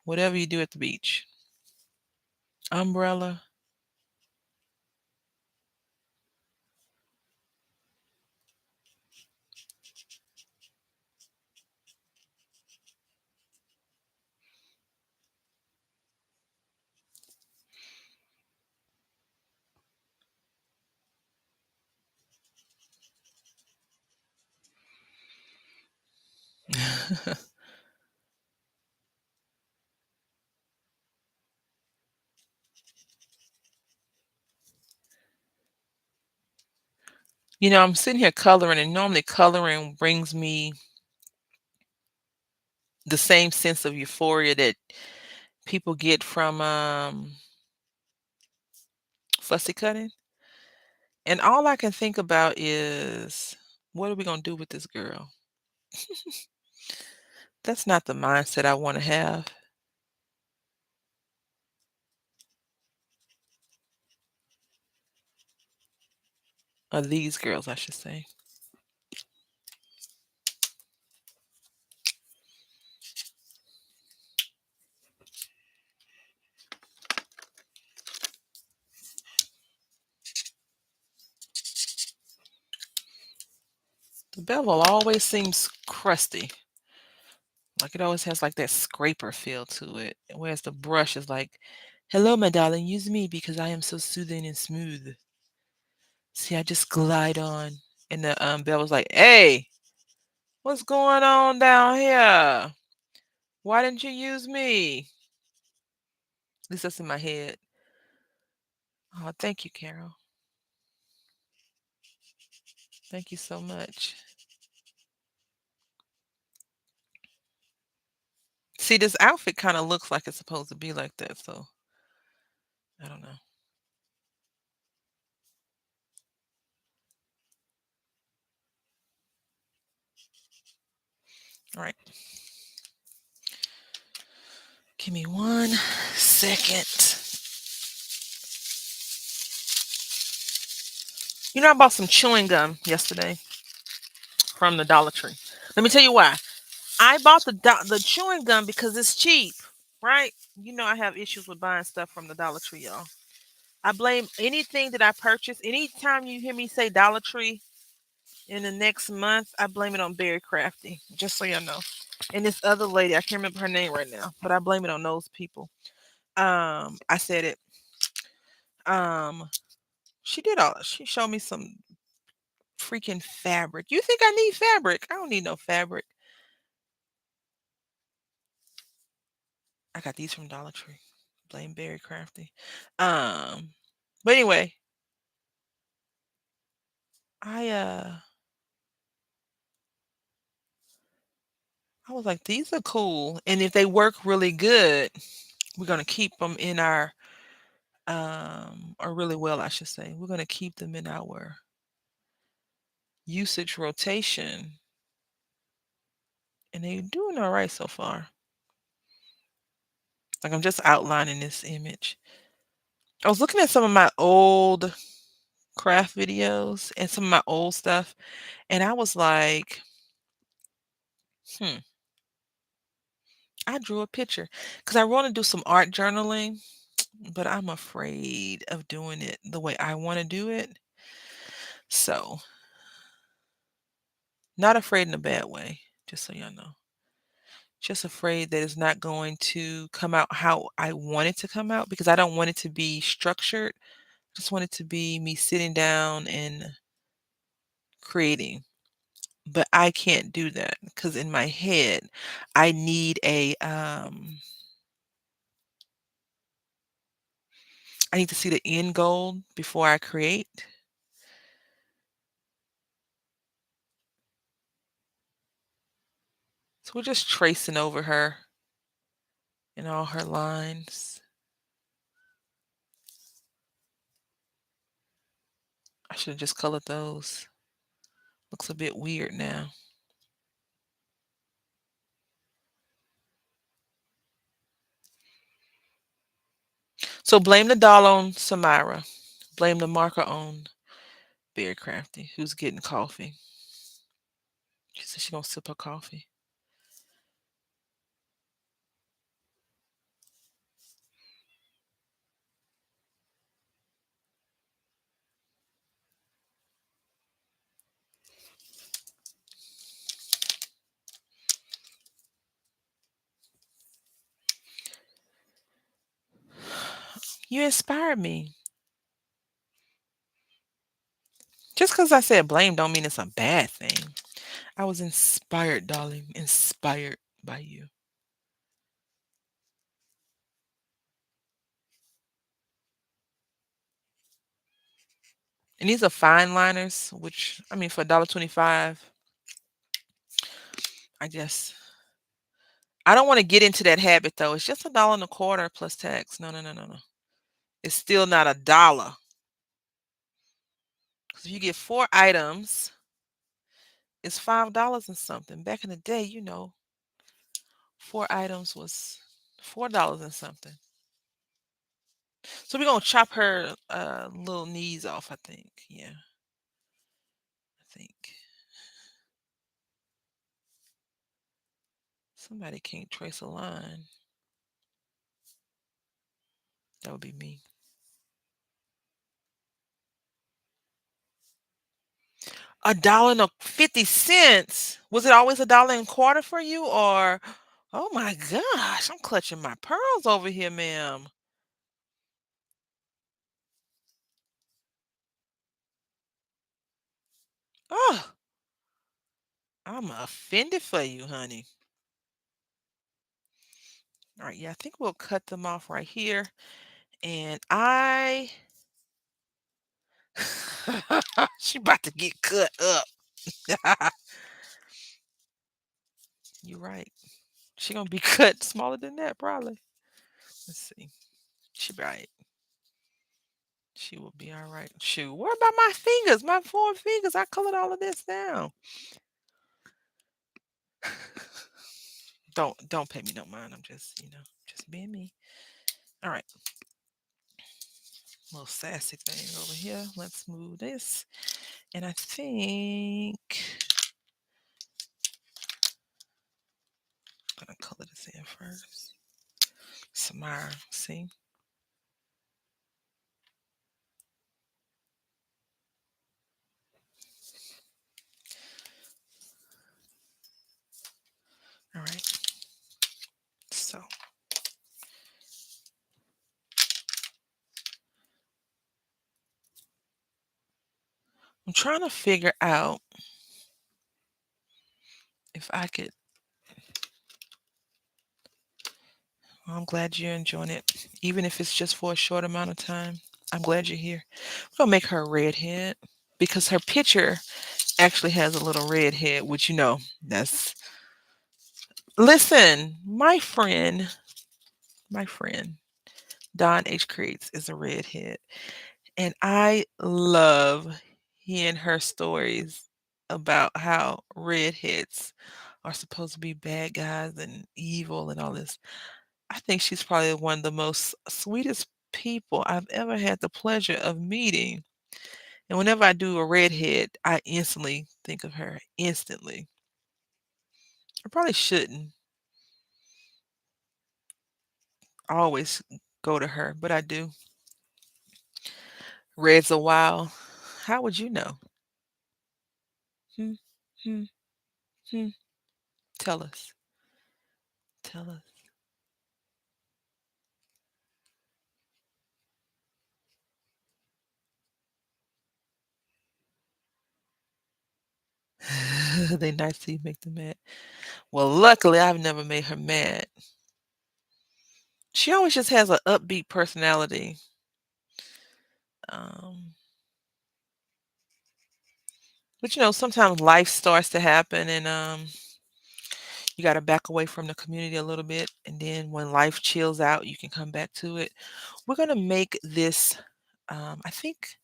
whatever you do at the beach. Umbrella. I'm sitting here coloring, and normally coloring brings me the same sense of euphoria that people get from fussy cutting. And all I can think about is, what are we going to do with this girl? That's not the mindset I want to have. Or these girls, I should say. The bevel always seems crusty. Like it always has like that scraper feel to it. Whereas the brush is like, hello, my darling, use me because I am so soothing and smooth. See, I just glide on. And the bevel's like, hey, what's going on down here? Why didn't you use me? At least that's in my head. Oh, thank you, Carol. Thank you so much. See, this outfit kind of looks like it's supposed to be like that, so I don't know. All right. Give me 1 second. I bought some chewing gum yesterday from the Dollar Tree. Let me tell you why. I bought the chewing gum because it's cheap, right? I have issues with buying stuff from the Dollar Tree, y'all. I blame anything that I purchase. Anytime you hear me say Dollar Tree in the next month, I blame it on Berry Crafty, just so y'all know. And this other lady, I can't remember her name right now, but I blame it on those people. I said it. Um, she showed me some freaking fabric. You think I need fabric? I don't need no fabric. I got these from Dollar Tree. Blame Berry Crafty. Um, but anyway, I I was like, these are cool. And if they work really good, we're gonna keep them in our or really well, I should say. We're gonna keep them in our usage rotation. And they're doing all right so far. Like I'm just outlining this image. I was looking at some of my old craft videos and some of my old stuff, and I was like, hmm, I drew a picture because I want to do some art journaling, but I'm afraid of doing it the way I want to do it. So, not afraid in a bad way, just so y'all know. Just afraid that it's not going to come out how I want it to come out because I don't want it to be structured. Just want it to be me sitting down and creating. But I can't do that because in my head, I need I need to see the end goal before I create. So we're just tracing over her and all her lines. I should have just colored those. Looks a bit weird now. So blame the doll on Samira. Blame the marker on Very Crafty, who's getting coffee. She said she gonna sip her coffee. You inspired me. Just because I said blame don't mean it's a bad thing. I was inspired, darling. Inspired by you. And these are fine liners, which I mean for $1.25, I guess I don't want to get into that habit though. It's just $1.25 plus tax. No, no, no, no, no. It's still not a dollar. Because if you get 4 items, it's $5 and something. Back in the day, 4 items was $4 and something. So we're gonna chop her little knees off, I think. Yeah, I think. Somebody can't trace a line. That would be me. $1.50. Was it always $1.25 for you, or oh my gosh, I'm clutching my pearls over here, ma'am. Oh, I'm offended for you, honey. All right, yeah, I think we'll cut them off right here. And I she about to get cut up. You're right. She gonna be cut smaller than that, probably. Let's see. She right. She will be all right. Shoot, what about my fingers? My 4 fingers. I colored all of this down. Don't pay me no mind. I'm just being me. All right. Little sassy thing over here. Let's move this. And I think I'm gonna color this in first. Samara, see? All right. So I'm trying to figure out if I could. Well, I'm glad you're enjoying it, even if it's just for a short amount of time. I'm glad you're here. I'm gonna make her a redhead because her picture actually has a little redhead, which that's. Listen, my friend, Don H. Creates is a redhead, and I love hearing her stories about how redheads are supposed to be bad guys and evil and all this. I think she's probably one of the most sweetest people I've ever had the pleasure of meeting. And whenever I do a redhead, I instantly think of her. Instantly. I probably shouldn't always go to her, but I do. Red's a while. How would you know? Hmm, hmm, hmm. Tell us. Tell us. They nice to you, make them mad. Well, luckily, I've never made her mad. She always just has an upbeat personality. Um, but sometimes life starts to happen, and you got to back away from the community a little bit, and then when life chills out, you can come back to it. We're gonna make this, I think,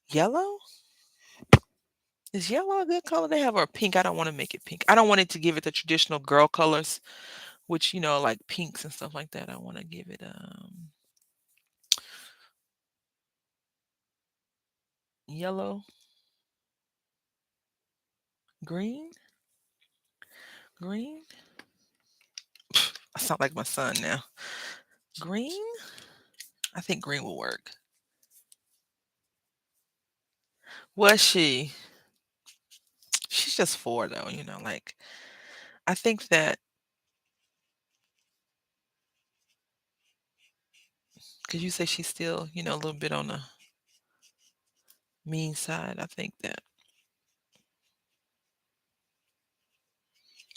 yellow. Is yellow a good color to have or pink? I don't want to make it pink. I don't want it to give it the traditional girl colors which, like pinks and stuff like that. I want to give it yellow, green, green. I sound like my son now. Green? I think green will work. Was she? She's just 4 though, like I think that because you say she's still, a little bit on the mean side. I think that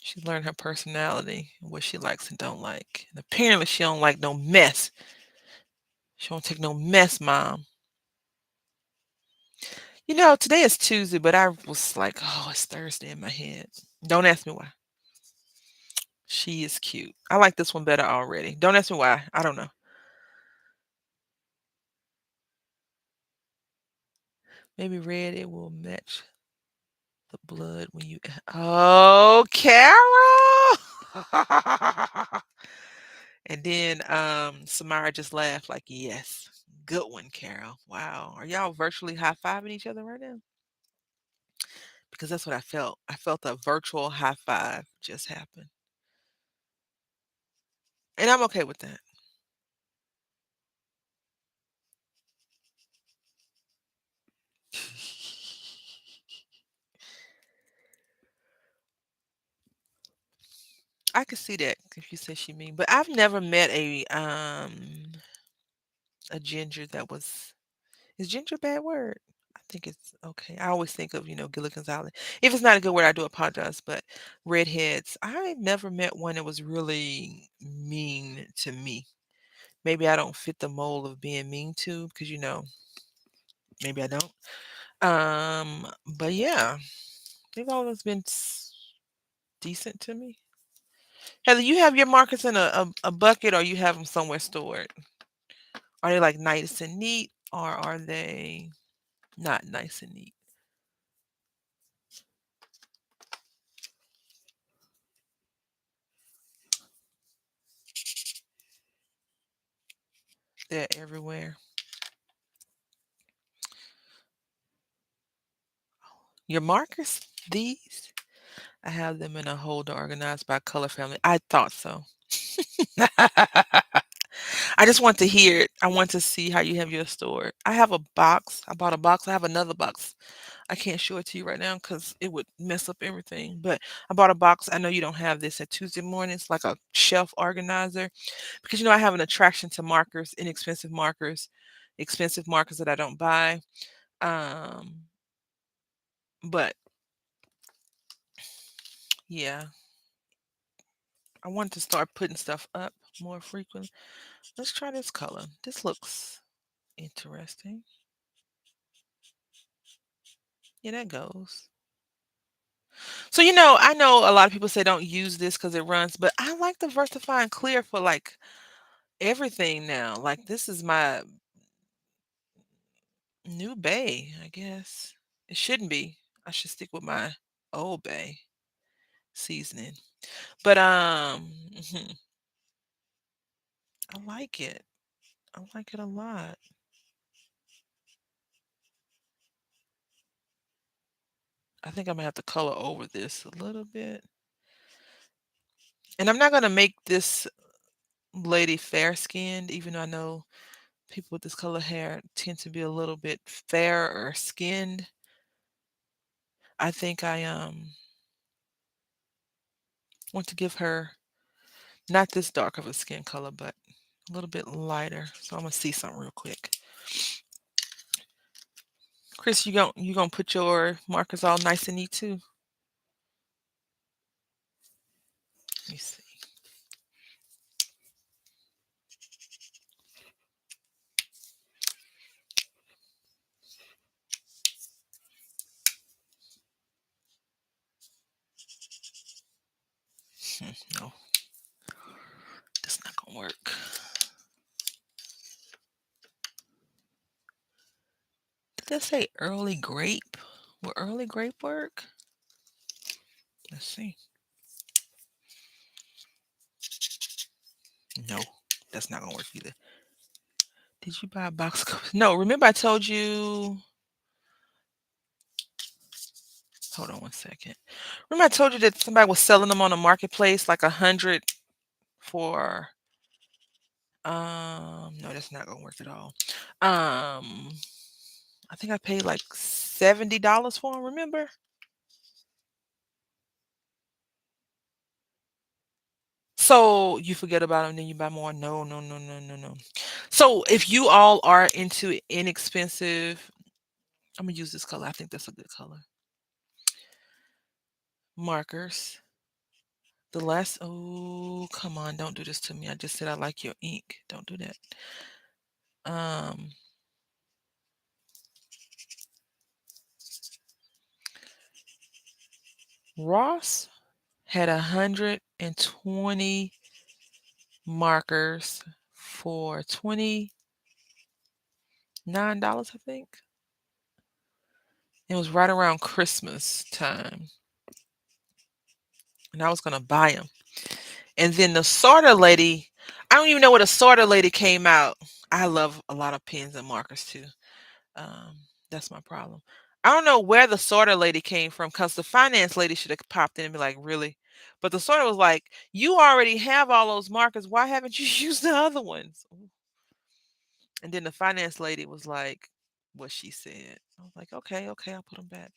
she learned her personality, what she likes and don't like. And apparently she don't like no mess. She don't take no mess, mom. Today is Tuesday, but I was like, oh, it's Thursday in my head. Don't ask me why. She is cute. I like this one better already. Don't ask me why. I don't know. Maybe red, it will match the blood when you. Oh, Carol! And then Samara just laughed like, yes. Good one, Carol. Wow. Are y'all virtually high-fiving each other right now? Because that's what I felt. I felt a virtual high five just happen. And I'm okay with that. I could see that if you say she mean, but I've never met a ginger that was. Is ginger a bad word? I think it's okay. I always think of, Gilligan's Island. If it's not a good word, I do apologize. But redheads, I never met one that was really mean to me. Maybe I don't fit the mold of being mean to because, maybe I don't. But yeah, they've always been decent to me. Heather, you have your markers in a bucket or you have them somewhere stored? Are they like nice and neat or are they not nice and neat? They're everywhere. Your markers? These? I have them in a holder organized by color family. I thought so. I just want to hear it. I want to see how you have your stored. I have a box. I bought a box. I have another box. I can't show it to you right now because it would mess up everything. But I bought a box. I know you don't have this at Tuesday mornings, like a shelf organizer, because I have an attraction to markers, inexpensive markers, expensive markers that I don't buy. Um, but yeah, I want to start putting stuff up more frequently. Let's try this color. This looks interesting. Yeah, that goes. So, I know a lot of people say don't use this because it runs, but I like the Versafine Clear for like everything now. Like this is my new bay, I guess. It shouldn't be. I should stick with my old bay seasoning. But I like it. I like it a lot. I think I'm gonna have to color over this a little bit. And I'm not gonna make this lady fair skinned, even though I know people with this color hair tend to be a little bit fairer skinned. I think I want to give her not this dark of a skin color, but a little bit lighter. So I'm gonna see something real quick. Chris, you gonna put your markers all nice and neat too? Let me see. No, that's not gonna work. Did that say early grape? Will early grape work? Let's see. No, that's not gonna work either. Did you buy a box cover? No, remember I told you. Hold on one second. Remember I told you that somebody was selling them on the marketplace like 100 for no, that's not gonna work at all. Um I think I paid like $70 for them, remember? So you forget about them, then you buy more. No, no, no, no, no, no. So if you all are into inexpensive, I'm gonna use this color. I think that's a good color. Markers. The last, oh, come on, don't do this to me. I just said I like your ink. Don't do that. Um, Ross had 120 markers for $29, I think. It was right around Christmas time, and I was gonna buy them. And then the sorter lady, I don't even know what a sorter lady came out. I love a lot of pens and markers too. Um, that's my problem. I don't know where the sorter lady came from because the finance lady should have popped in and be like, really? But the sorter was like, you already have all those markers. Why haven't you used the other ones? And then the finance lady was like, what she said. I was like, okay, okay, I'll put them back.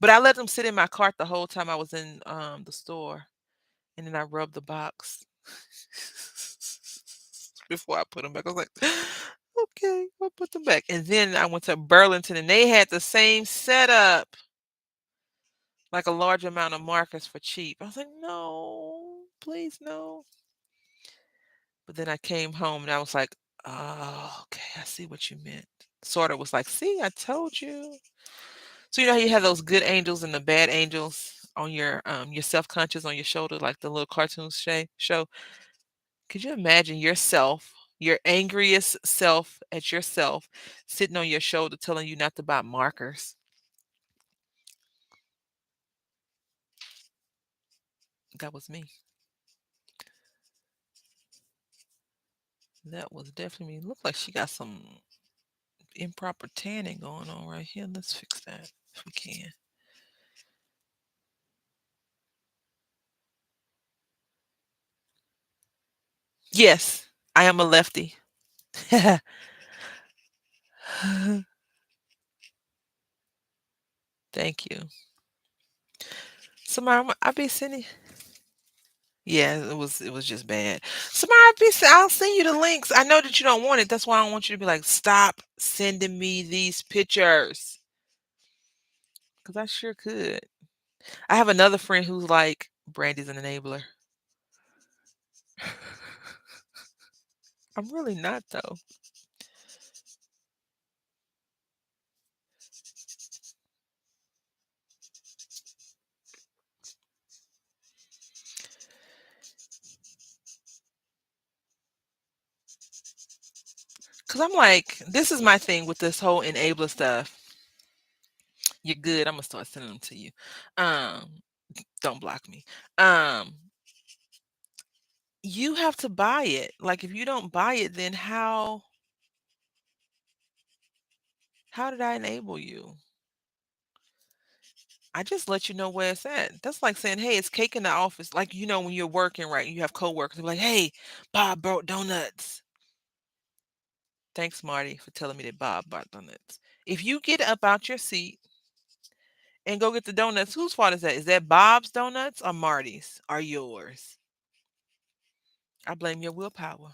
But I let them sit in my cart the whole time I was in the store. And then I rubbed the box before I put them back. I was like, okay, I'll put them back. And then I went to Burlington and they had the same setup, like a large amount of markers for cheap. I was like, no, please, no. But then I came home and I was like, oh, okay, I see what you meant. Sort of was like, see, I told you. So you know how you have those good angels and the bad angels on your self-conscious on your shoulder, like the little cartoon show. Could you imagine yourself, your angriest self at yourself, sitting on your shoulder telling you not to buy markers? That was me. That was definitely me. Look like she got some improper tanning going on right here. Let's fix that if we can. Yes, I am a lefty. Thank you. Samara, I be sending. Yeah, it was just bad. Samara, I'll send you the links. I know that you don't want it. That's why I don't want you to be like, stop sending me these pictures. Because I sure could. I have another friend who's like, Brandy's an enabler. I'm really not though. Cause I'm like, this is my thing with this whole enabler stuff. You're good. I'm gonna start sending them to you. Um, don't block me. Um, you have to buy it. Like if you don't buy it, then how did I enable you? I just let you know where it's at. That's like saying, hey, it's cake in the office. Like, when you're working, right? You have coworkers who be like, hey, Bob brought donuts. Thanks, Marty, for telling me that Bob bought donuts. If you get up out your seat and go get the donuts, whose fault is that? Is that Bob's donuts or Marty's? Or yours? I blame your willpower.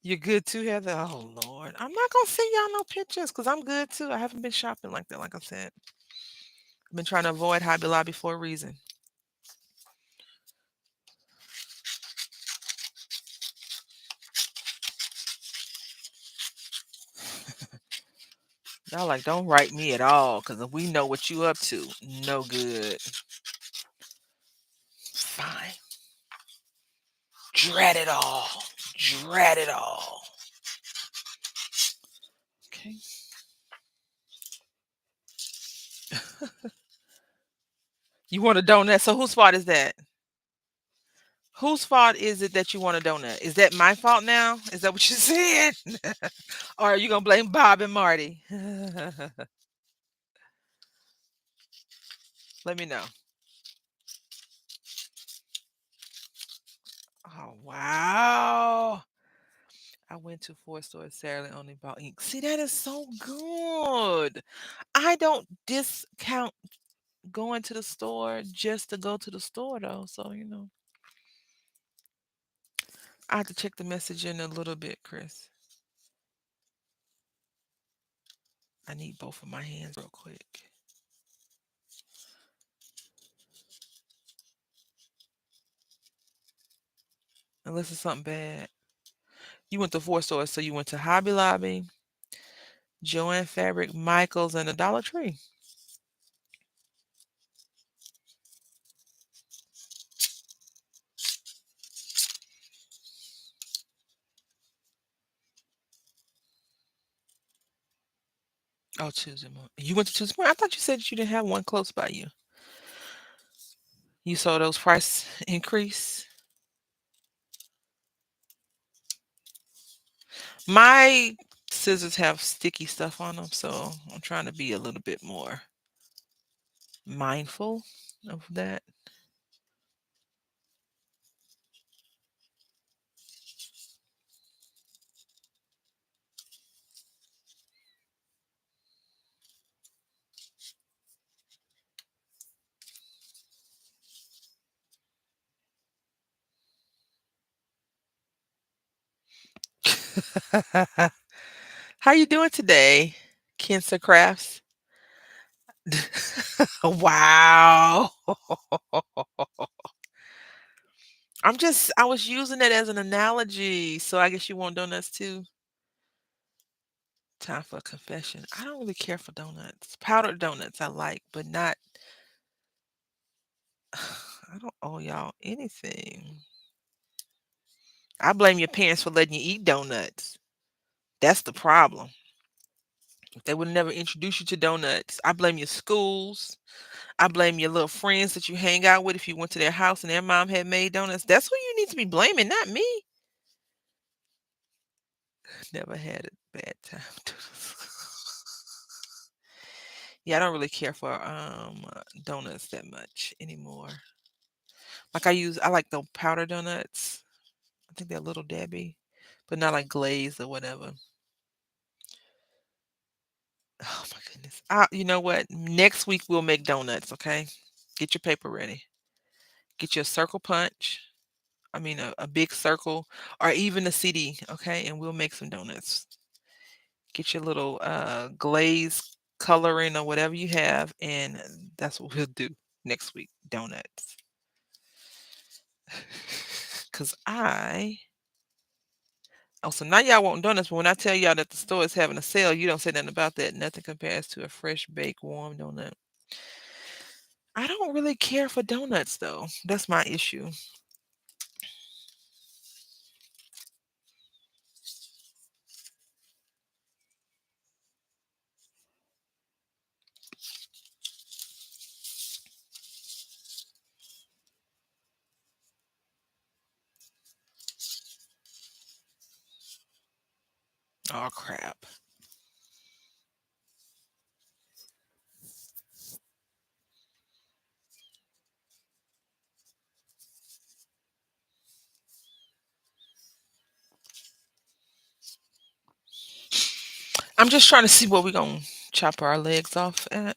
You're good too, Heather? Oh, Lord. I'm not going to send y'all no pictures because I'm good too. I haven't been shopping like that, like I said. I've been trying to avoid Hobby Lobby for a reason. Y'all like, don't write me at all because we know what you up to. No good. Fine. Dread it all. Dread it all. Okay. You want a donut? So whose fault is that? Whose fault is it that you want a donut? Is that my fault now? Is that what you're saying? Or are you gonna blame Bob and Marty? Let me know. Oh wow. I went to 4 stores Saturday, only bought ink. See, that is so good. I don't discount going to the store just to go to the store though. So, I have to check the message in a little bit, Chris. I need both of my hands real quick. Unless it's something bad. You went to 4 stores, so you went to Hobby Lobby, Joann Fabric, Michaels, and the Dollar Tree. Oh, Tuesday morning. You went to Tuesday morning? I thought you said that you didn't have one close by you. You saw those price increase? My scissors have sticky stuff on them, so I'm trying to be a little bit more mindful of that. How you doing today, Kinsa Crafts? Wow. I was using it as an analogy, so I guess you want donuts too? Time for a confession. I don't really care for donuts. Powdered donuts I like, but not I don't owe y'all anything. I blame your parents for letting you eat donuts. That's the problem. If they would never introduce you to donuts, I blame your schools. I blame your little friends that you hang out with if you went to their house and their mom had made donuts. That's who you need to be blaming, not me. Never had a bad time. Yeah, I don't really care for donuts that much anymore. Like I like the powder donuts. I think they're Little Debbie, but not like glazed or whatever. Oh my goodness. You know what? Next week we'll make donuts, okay? Get your paper ready. Get you a circle punch. I mean a big circle or even a CD, okay? And we'll make some donuts. Get your little glaze coloring or whatever you have, and that's what we'll do next week. Donuts. Cause so now y'all want donuts, but when I tell y'all that the store is having a sale, you don't say nothing about that. Nothing compares to a fresh baked warm donut. I don't really care for donuts though. That's my issue. Oh crap. I'm just trying to see what we're gonna chop our legs off at.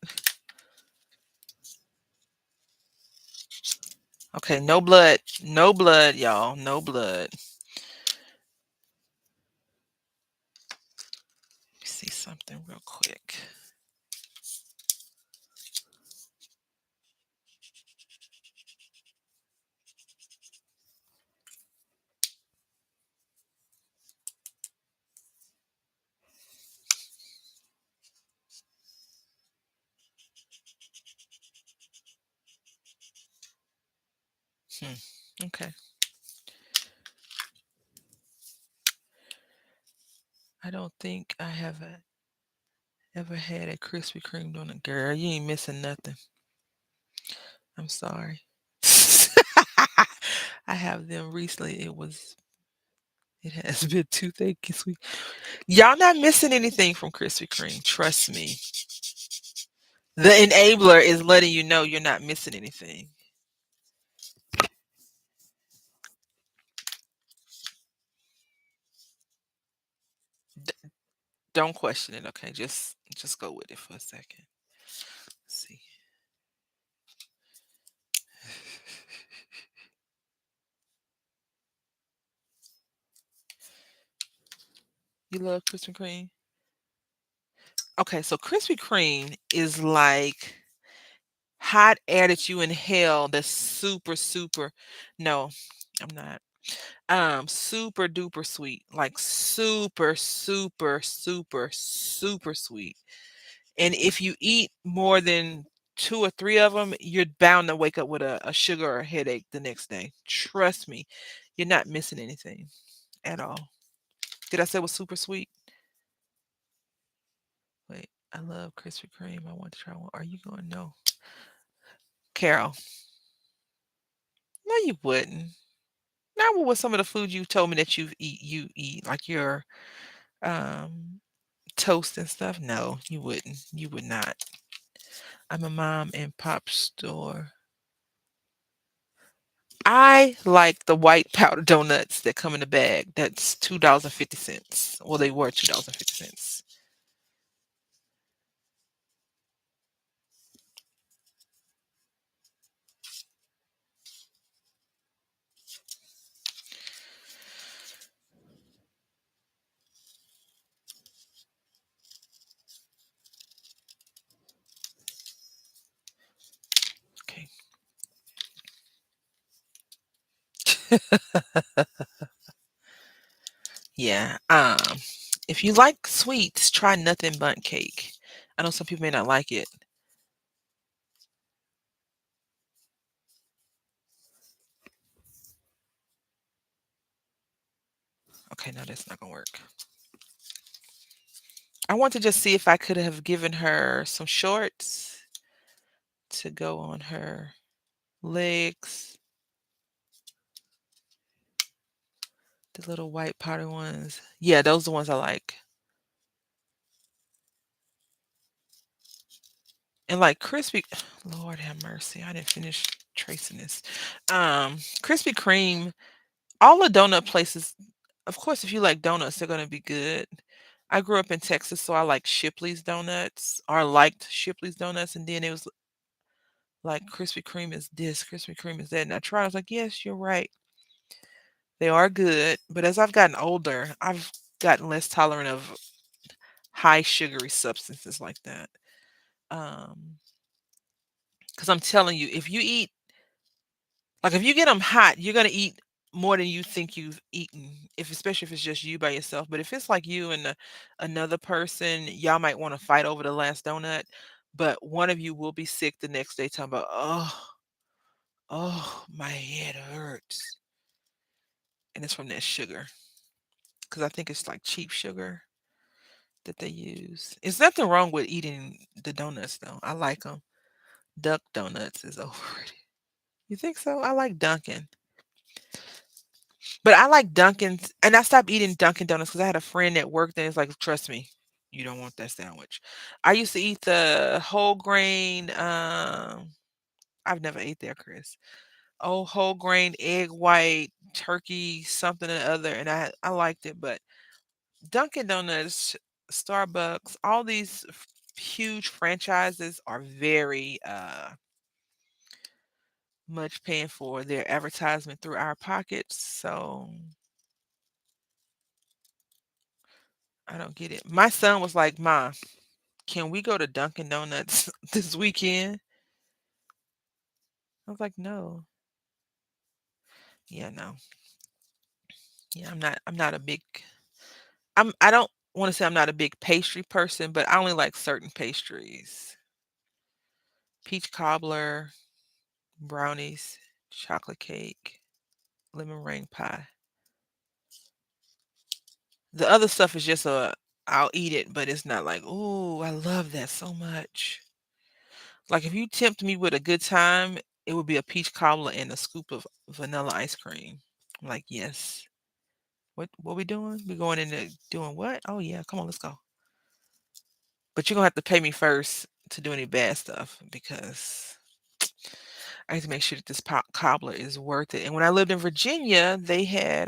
Okay, no blood. No blood, y'all. No blood. Let me see something real quick. Hmm. Okay. I don't think I have ever had a Krispy Kreme donut. Girl, you ain't missing nothing. I'm sorry. I have them recently. It has been toothache this week. Y'all not missing anything from Krispy Kreme. Trust me. The enabler is letting you know you're not missing anything. D- don't question it, okay? Just go with it for a second. Let's see. You love Krispy Kreme? Okay, so Krispy Kreme is like hot air that you inhale that's super, super no, I'm not. Super duper sweet, like super, super, super, super sweet. And if you eat more than 2 or 3 of them, you're bound to wake up with a sugar or a headache the next day. Trust me, you're not missing anything at all. Did I say it was super sweet? Wait, I love Krispy Kreme. I want to try one. Are you going? No. Carol, no, you wouldn't. Not with some of the food you told me that you eat, like your um toast and stuff. No, you wouldn't. You would not. I'm a mom and pop store. I like the white powder donuts that come in the bag. That's $2.50. Well, they were $2.50. Okay. Yeah. If you like sweets, try nothing bundt cake. I know some people may not like it. Okay, no, that's not gonna work. I want to just see if I could have given her some shorts to go on her legs. The little white powder ones. Yeah, those are the ones I like. And like crispy Lord have mercy, I didn't finish tracing this. Krispy Kreme, all the donut places, of course, if you like donuts, they're gonna be good. I grew up in Texas, so I like Shipley's donuts, or liked Shipley's donuts, and then it was like Krispy Kreme is this, Krispy Kreme is that. And I tried, I was like, yes, you're right. They are good. But as I've gotten older, I've gotten less tolerant of high sugary substances like that. Because I'm telling you, if you eat like, if you get them hot, you're gonna eat more than you think you've eaten, if especially if it's just you by yourself. But if it's like you and another person, y'all might wanna fight over the last donut, but one of you will be sick the next day talking about, oh, my head hurts." And it's from that sugar, because I think it's, like, cheap sugar that they use. There's nothing wrong with eating the donuts, though. I like them. Duck Donuts is overrated. You think so? I like Dunkin'. But I like Dunkin's, and I stopped eating Dunkin' Donuts because I had a friend that worked there. It's like, trust me, you don't want that sandwich. I used to eat the whole grain. I've never ate there, Chris. Oh, whole grain, egg white, turkey, something or other, and I liked it. But Dunkin' Donuts, Starbucks, all these huge franchises are very much paying for their advertisement through our pockets. So I don't get it. My son was like, "Ma, can we go to Dunkin' Donuts this weekend?" I was like, "No." Yeah, no. Yeah, I'm not a big I don't wanna say I'm not a big pastry person, but I only like certain pastries. Peach cobbler, brownies, chocolate cake, lemon meringue pie. The other stuff is just I'll eat it, but it's not like, "Ooh, I love that so much." Like, if you tempt me with a good time it would be a peach cobbler and a scoop of vanilla ice cream. I'm like, yes. What we doing? We going into doing what? Oh yeah, come on, let's go. But you're gonna have to pay me first to do any bad stuff because I need to make sure that this cobbler is worth it. And when I lived in Virginia, they had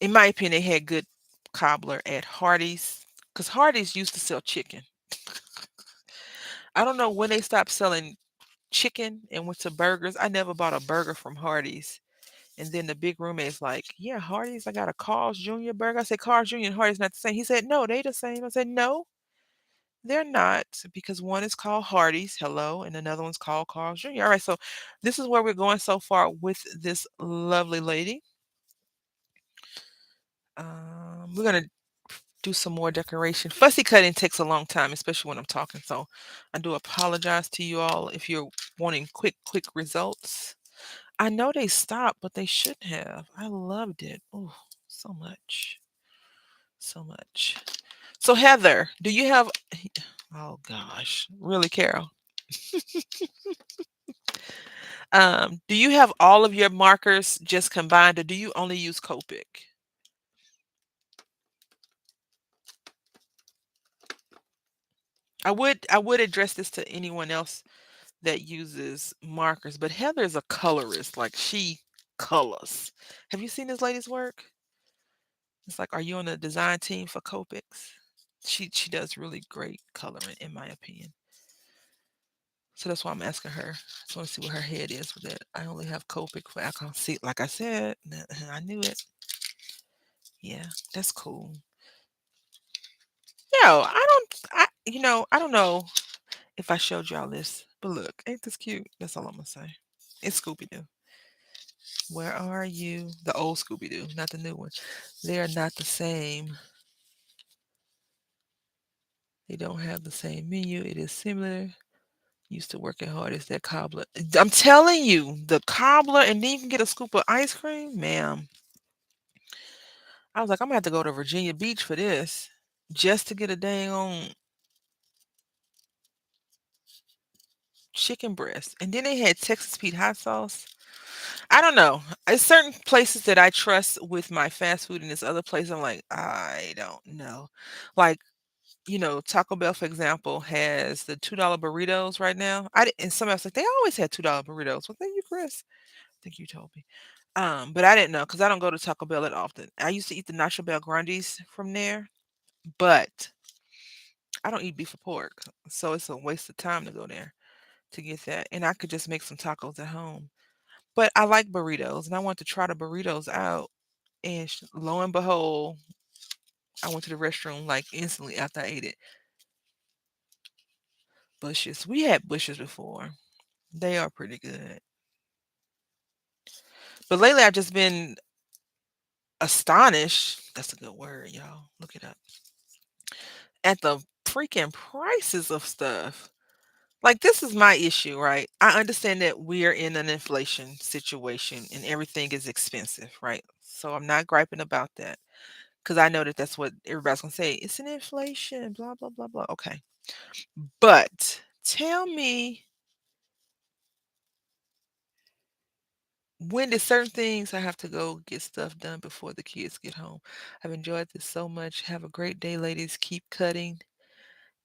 in my opinion, they had good cobbler at Hardee's because Hardee's used to sell chicken. I don't know when they stopped selling chicken and went to burgers. I never bought a burger from Hardee's. And then the big roommate's like, "Yeah, Hardee's, I got a Carl's Jr. burger." I said, "Carl's Jr. and Hardee's not the same." He said, "No, they the same." I said, "No, they're not because one is called Hardee's, hello, and another one's called Carl's Jr." All right, so this is where we're going so far with this lovely lady. We're gonna do some more decoration. Fussy cutting takes a long time, especially when I'm talking. So I do apologize to you all if you're wanting quick results. I know they stopped, but they shouldn't have. I loved it. Oh, so much. So much. So Heather, do you have oh gosh, really, Carol? Do you have all of your markers just combined or do you only use Copic? I would address this to anyone else that uses markers, but Heather is a colorist. Like she colors. Have you seen this lady's work? It's like, are you on the design team for Copics? She does really great coloring, in my opinion. So that's why I'm asking her. I just want to see where her head is with it. I only have Copic for alcohol. See, like I said, I knew it. Yeah, that's cool. Yo, I don't know if I showed y'all this, but look, ain't this cute? That's all I'm gonna say. It's Scooby Doo. Where are you? The old Scooby Doo, not the new one. They are not the same. They don't have the same menu. It is similar. Used to work hard as that cobbler. I'm telling you, the cobbler, and then you can get a scoop of ice cream, ma'am. I was like, I'm gonna have to go to Virginia Beach for this, just to get a dang on chicken breast. And then they had Texas Pete hot sauce. I don't know. There's certain places that I trust with my fast food, and this other place I'm like, I don't know. Like, Taco Bell, for example, has the $2 burritos right now. And somebody else like they always had $2 burritos. Well, thank you, Chris. I think you told me. But I didn't know because I don't go to Taco Bell that often. I used to eat the Nacho Bel Grandes from there, but I don't eat beef or pork, so it's a waste of time to go there to get that. And I could just make some tacos at home. But I like burritos, and I want to try the burritos out. And lo and behold, I went to the restroom like instantly after I ate it. Bushes. We had bushes before. They are pretty good. But lately I've just been astonished. That's a good word, y'all. Look it up. At the freaking prices of stuff. Like this is my issue, right? I understand that we're in an inflation situation and everything is expensive, right? So I'm not griping about that because I know that that's what everybody's gonna say. It's an inflation, blah blah blah blah. Okay, but tell me when did certain things I have to go get stuff done before the kids get home. I've enjoyed this so much. Have a great day, ladies. Keep cutting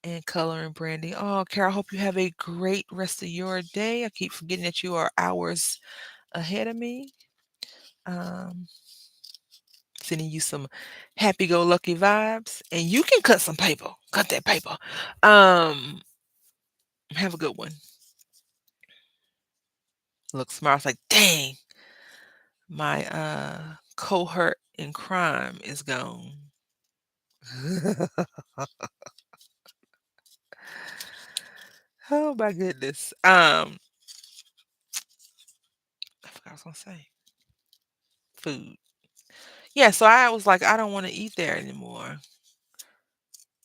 and coloring branding. Oh, Carol, I hope you have a great rest of your day. I keep forgetting that you are hours ahead of me. Um, Sending you some happy go lucky vibes. And you can cut some paper. Cut that paper. Um, have a good one. Look smart. I was like, dang, my cohort in crime is gone. Oh my goodness. I forgot what I was gonna say. Food. Yeah, so I was like, I don't want to eat there anymore.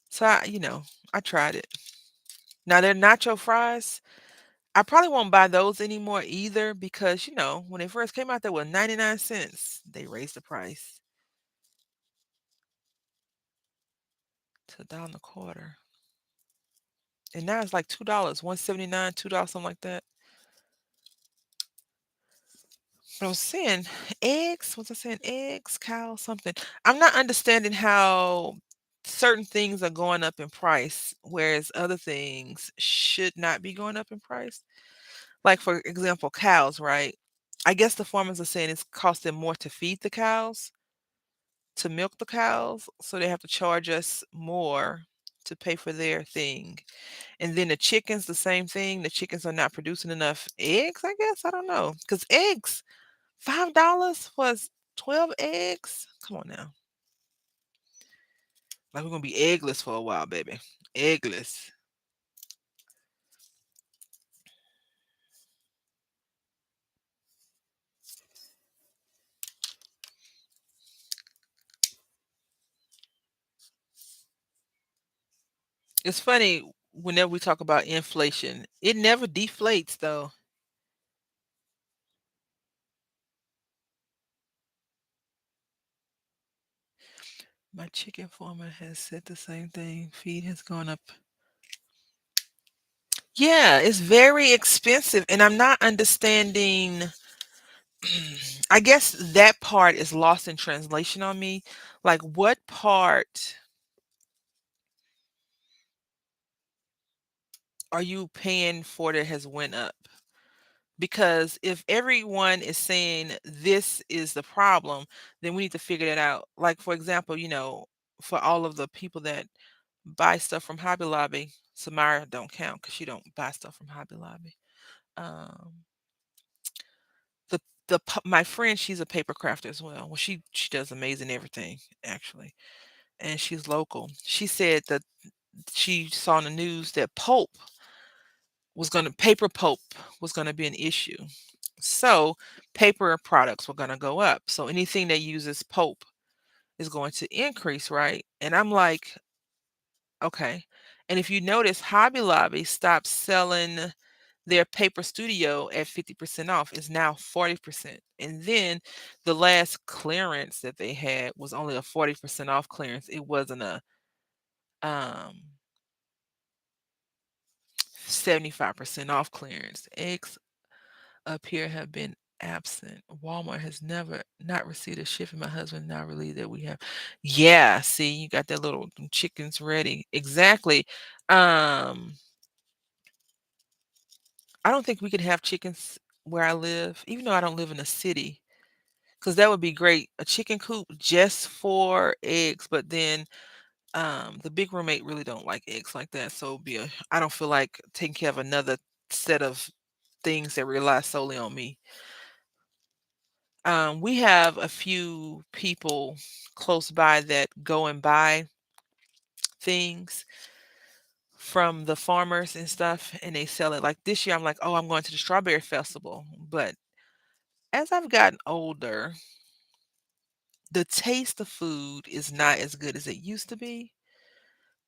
So I tried it. Now their nacho fries, I probably won't buy those anymore either because when they first came out, they were 99 cents. They raised the price to $1.25. And now it's like $2, 179, $2, something like that. But I was saying eggs, was I saying eggs, cow, something? I'm not understanding how certain things are going up in price, whereas other things should not be going up in price. Like, for example, cows, right? I guess the farmers are saying it's costing more to feed the cows, to milk the cows, so they have to charge us more to pay for their thing. And then the chickens, the same thing. The chickens are not producing enough eggs, I guess. I don't know. Because eggs, $5 was 12 eggs. Come on now. Like we're gonna be eggless for a while, baby. Eggless. It's funny whenever we talk about inflation, it never deflates though. My chicken farmer has said the same thing. Feed has gone up. Yeah, it's very expensive, and I'm not understanding. I guess that part is lost in translation on me. Like, what part are you paying for that has went up? Because if everyone is saying this is the problem, then we need to figure that out. Like, for example, for all of the people that buy stuff from Hobby Lobby, Samara don't count because she don't buy stuff from Hobby Lobby. Um, my friend, she's a paper crafter as well. Well, she does amazing everything actually, and she's local. She said that she saw in the news that paper pulp was gonna be an issue. So paper products were gonna go up. So anything that uses pulp is going to increase, right? And I'm like, okay. And if you notice, Hobby Lobby stopped selling their paper studio at 50% off. Is now 40%. And then the last clearance that they had was only a 40% off clearance. It wasn't a um 75% off clearance. Eggs up here have been absent. Walmart has never not received a shipping. My husband now relieved that we have. Yeah, see, you got that little chickens ready. Exactly. Um, I don't think we could have chickens where I live, even though I don't live in a city, because that would be great. A chicken coop just for eggs, but then the big roommate really don't like eggs like that. So it'd be I don't feel like taking care of another set of things that rely solely on me. We have a few people close by that go and buy things from the farmers and stuff, and they sell it. Like this year, I'm like, oh, I'm going to the strawberry festival. But as I've gotten older, the taste of food is not as good as it used to be.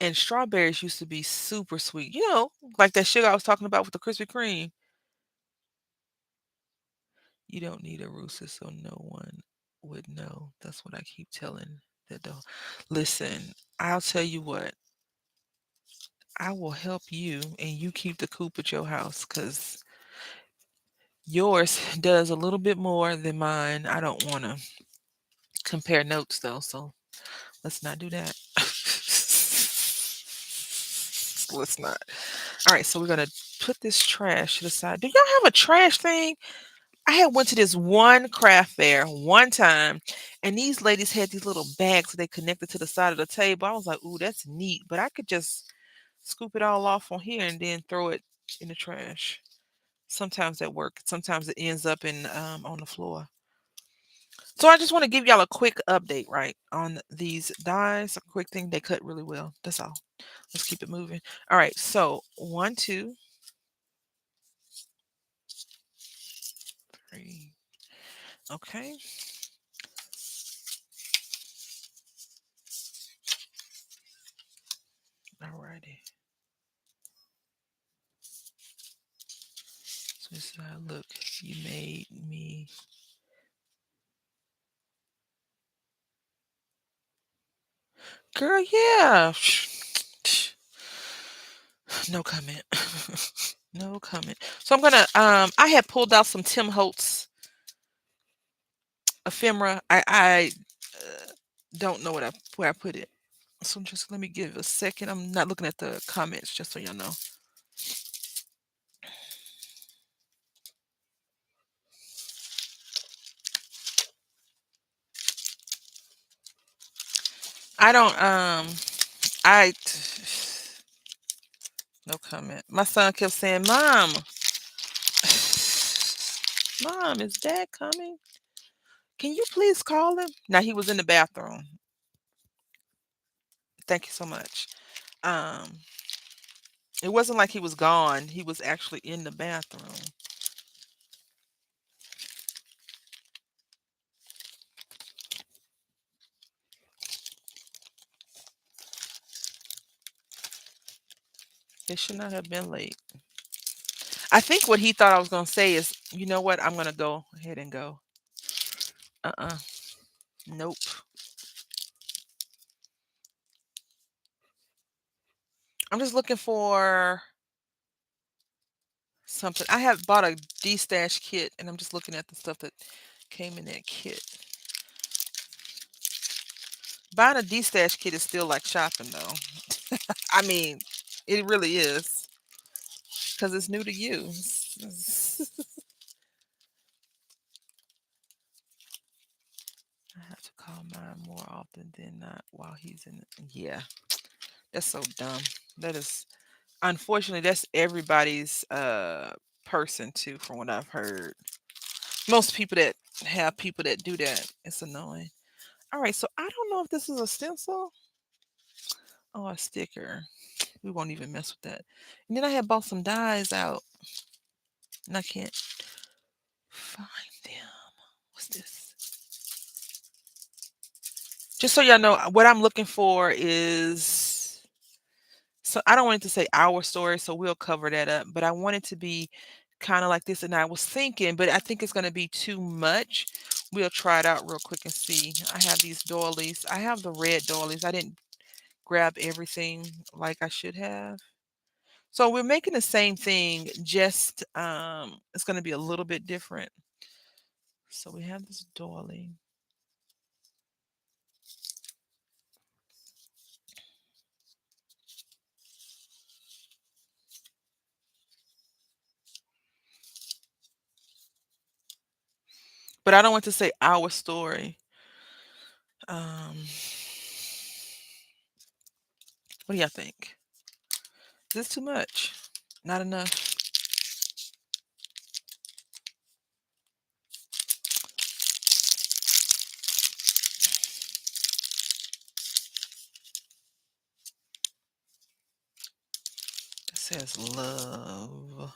And strawberries used to be super sweet. Like that sugar I was talking about with the Krispy Kreme. You don't need a rooster, so no one would know. That's what I keep telling the dog. Listen, I'll tell you what. I will help you, and you keep the coop at your house because yours does a little bit more than mine. I don't want to compare notes though, so let's not do that. Let's not. All right, so we're gonna put this trash to the side. Do y'all have a trash thing? I had went to this one craft fair one time, and these ladies had these little bags that they connected to the side of the table. I was like, "Ooh, that's neat," but I could just scoop it all off on here and then throw it in the trash. Sometimes that work. Sometimes it ends up in on the floor. So I just want to give y'all a quick update, right, on these dies. A quick thing they cut really well. That's all. Let's keep it moving. All right. So 1, 2, 3. Okay. All righty. So this is how I look. You made me. Girl, yeah. No comment. No comment. So I'm gonna I had pulled out some Tim Holtz ephemera. I don't know where I put it. So just let me give a second. I'm not looking at the comments, just so y'all know. I don't I no comment. My son kept saying, "Mom, Mom, is Dad coming? Can you please call him?" Now he was in the bathroom. Thank you so much. Um, it wasn't like he was gone. He was actually in the bathroom. They should not have been late. I think what he thought I was gonna say is, you know what? I'm gonna go ahead and go. Uh-uh. Nope. I'm just looking for something. I have bought a D-stash kit, and I'm just looking at the stuff that came in that kit. Buying a D-stash kit is still like shopping, though. I mean, it really is because it's new to you. I have to call mine more often than not while he's in. Yeah, that's so dumb. That is unfortunately that's everybody's person too, from what I've heard. Most people that have people that do that, it's annoying. All right, so I don't know if this is a stencil or a sticker. We won't even mess with that. And then I had bought some dies out, and I can't find them. What's this? Just so y'all know, what I'm looking for is, so I don't want it to say our story, so we'll cover that up. But I want it to be kind of like this. And I was thinking, but I think it's going to be too much. We'll try it out real quick and see. I have these doilies. I have the red doilies. I didn't grab everything like I should have. So we're making the same thing, just it's going to be a little bit different. So we have this doily. But I don't want to say our story. Um, what do y'all think? Is this too much? Not enough? It says love.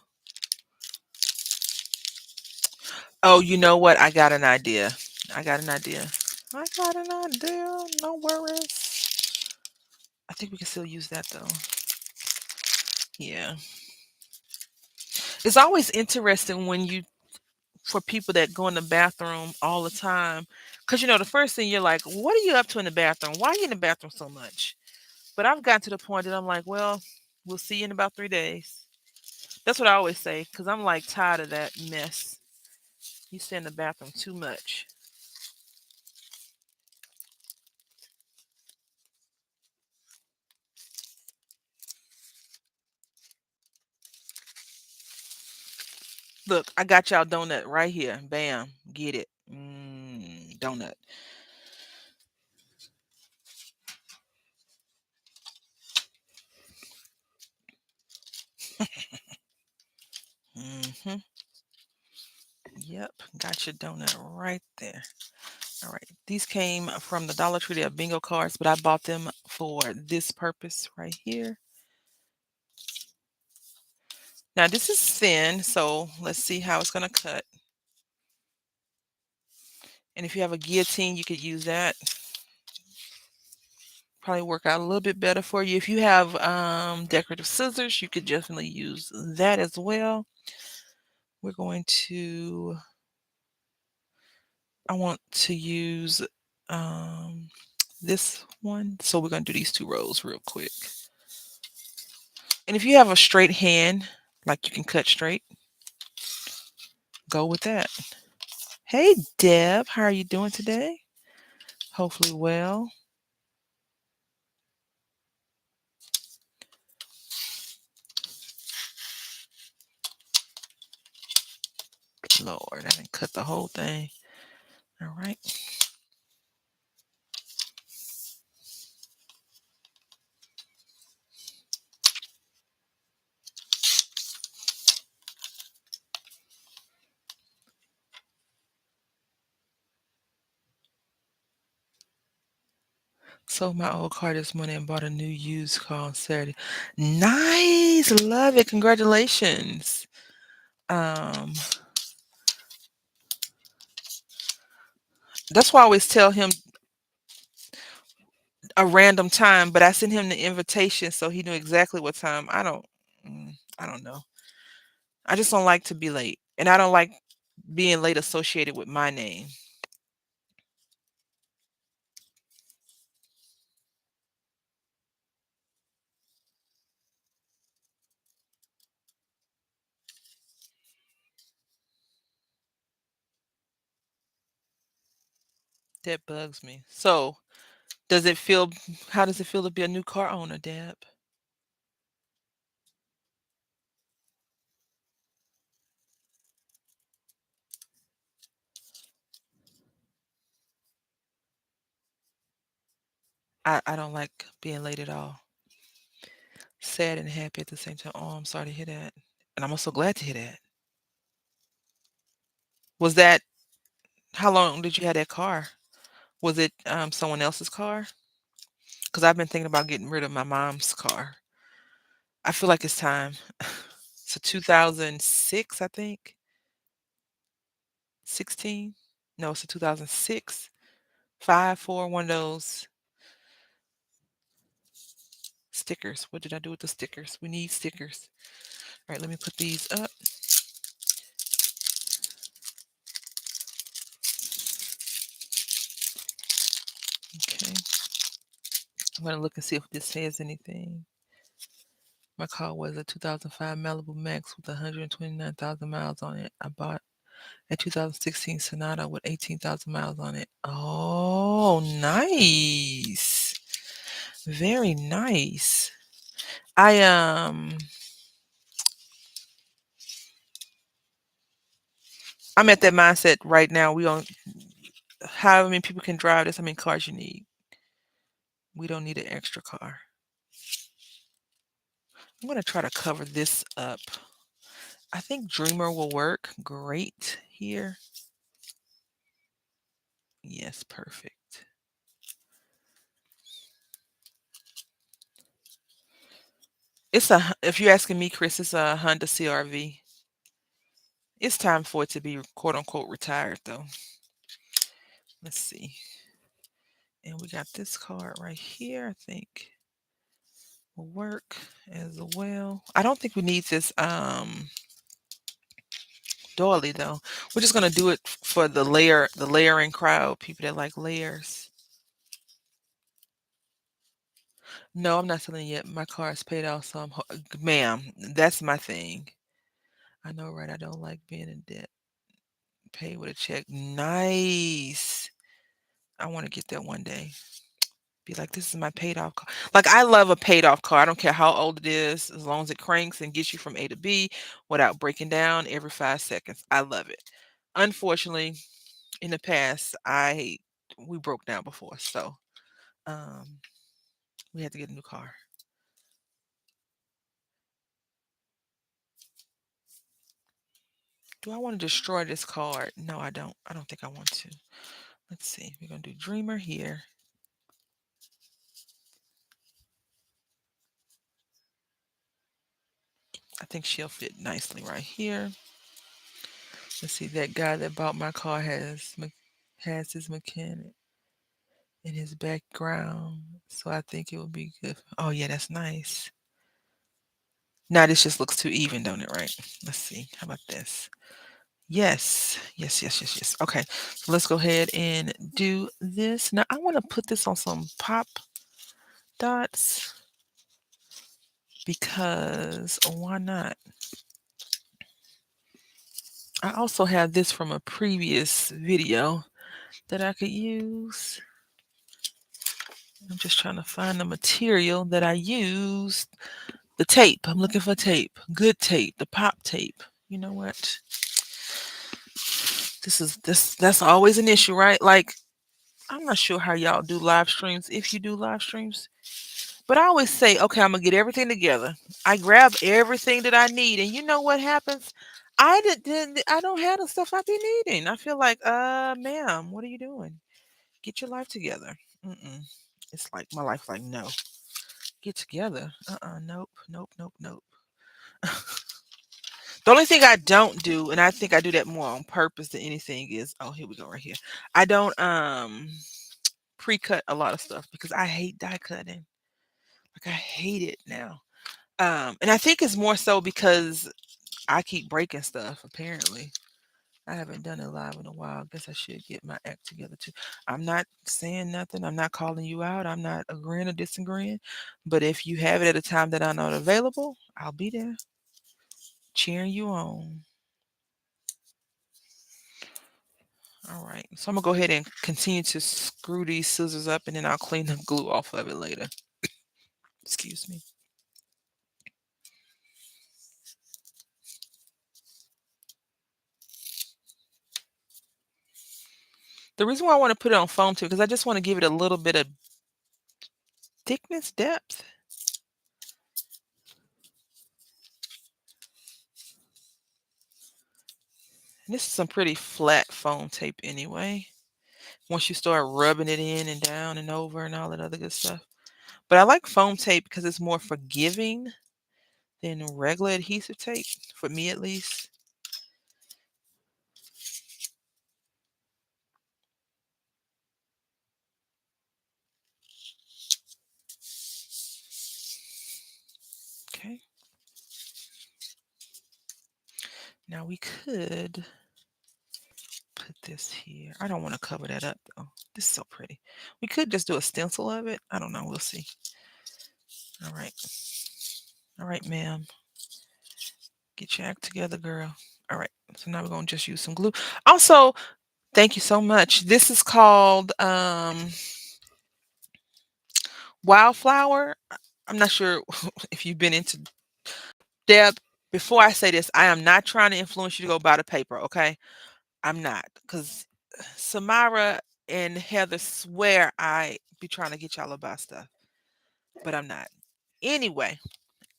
Oh, you know what? I got an idea. I got an idea. I got an idea. No worries. I think we can still use that though. Yeah. It's always interesting when you, for people that go in the bathroom all the time. Because, the first thing you're like, what are you up to in the bathroom? Why are you in the bathroom so much? But I've gotten to the point that I'm like, well, we'll see you in about 3 days. That's what I always say. Because I'm like tired of that mess. You stay in the bathroom too much. Look, I got y'all donut right here. Bam. Get it. Donut. Hmm. Yep. Got your donut right there. All right. These came from the Dollar Tree. They're bingo cards, but I bought them for this purpose right here. Now, this is thin, so let's see how it's going to cut. And if you have a guillotine, you could use that. Probably work out a little bit better for you. If you have decorative scissors, you could definitely use that as well. We're going to, I want to use this one. So we're going to do these 2 rows real quick. And if you have a straight hand, like you can cut straight, go with that. Hey, Deb, how are you doing today? Hopefully well. Lord, I didn't cut the whole thing. All right. Sold my old car this morning and bought a new used car on Saturday. Nice. Love it. Congratulations. Um, that's why I always tell him a random time, but I sent him the invitation so he knew exactly what time. I don't know. I just don't like to be late. And I don't like being late associated with my name. That bugs me. So, does it feel how does it feel to be a new car owner, Deb? I don't like being late at all. Sad and happy at the same time. Oh, I'm sorry to hear that. And I'm also glad to hear that. Was that how long did you have that car? Was it someone else's car? Because I've been thinking about getting rid of my mom's car. I feel like it's time. It's a 2006, I think. 16? No, it's a 2006. 5, 4, one of those stickers. What did I do with the stickers? We need stickers. All right, let me put these up. Okay. I'm going to look and see if this says anything. My car was a 2005 Malibu Max with 129,000 miles on it. I bought a 2016 Sonata with 18,000 miles on it. Oh, nice. Very nice. I I'm at that mindset right now. We don't However many people can drive, that's how many cars you need. We don't need an extra car. I'm gonna try to cover this up. I think Dreamer will work great here. Yes, perfect. If you're asking me, Chris, it's a Honda CRV. It's time for it to be quote unquote retired though. Let's see. And we got this card right here, I think will work as well. I don't think we need this doily though. We're just gonna do it for the layering crowd, people that like layers. No, I'm not selling yet. My car is paid off, so ma'am, that's my thing. I know, right? I don't like being in debt. Pay with a check. Nice. I want to get that one day. Be like, this is my paid off car. Like, I love a paid off car. I don't care how old it is, as long as it cranks and gets you from A to B without breaking down every 5 seconds. I love it. Unfortunately, in the past, we broke down before, so um, we had to get a new car. Do I want to destroy this card? No, I don't. I don't think I want to. Let's see. We're gonna do Dreamer here. I think she'll fit nicely right here. Let's see. That guy that bought my car has his mechanic in his background, so I think it would be good. Oh yeah, that's nice. Now this just looks too even, don't it? Right? Let's see. How about this? Yes, yes, yes, yes, yes. Okay, so let's go ahead and do this. Now I want to put this on some pop dots. because why not? I also have this from a previous video that I could use. I'm just trying to find the material that I used. The tape. I'm looking for tape. Good tape. The pop tape. You know what? That's always an issue, right? Like, I'm not sure how y'all do live streams, if you do live streams. But I always say, okay, I'm gonna get everything together. I grab everything that I need, and you know what happens? I don't have the stuff I be needing. I feel like, ma'am, what are you doing? Get your life together. Mm-mm. It's like my life, like, no, get together. Nope, nope, nope, nope. The only thing I don't do, and I think I do that more on purpose than anything, is oh, here we go, right here. I don't pre-cut a lot of stuff because I hate die cutting. Like, I hate it now. And I think it's more so because I keep breaking stuff, apparently. I haven't done it live in a while. I guess I should get my act together too. I'm not saying nothing. I'm not calling you out. I'm not agreeing or disagreeing. But if you have it at a time that I'm not available, I'll be there cheering you on. All right. So I'm gonna go ahead and continue to screw these scissors up and then I'll clean the glue off of it later. Excuse me. The reason why I want to put it on foam too, because I just want to give it a little bit of thickness, depth. And this is some pretty flat foam tape anyway. Once you start rubbing it in and down and over and all that other good stuff. But I like foam tape because it's more forgiving than regular adhesive tape, for me at least. Okay. Now we could put this here. I don't want to cover that up though. This is so pretty. We could just do a stencil of it. I don't know. We'll see. All right. All right, ma'am. Get your act together, girl. All right. So now we're going to just use some glue. Also, thank you so much. This is called Wildflower. I'm not sure if you've been into Deb. Before I say this, I am not trying to influence you to go buy the paper, okay? I'm not, because Samara and Heather swear I be trying to get y'all to buy stuff, but I'm not. Anyway,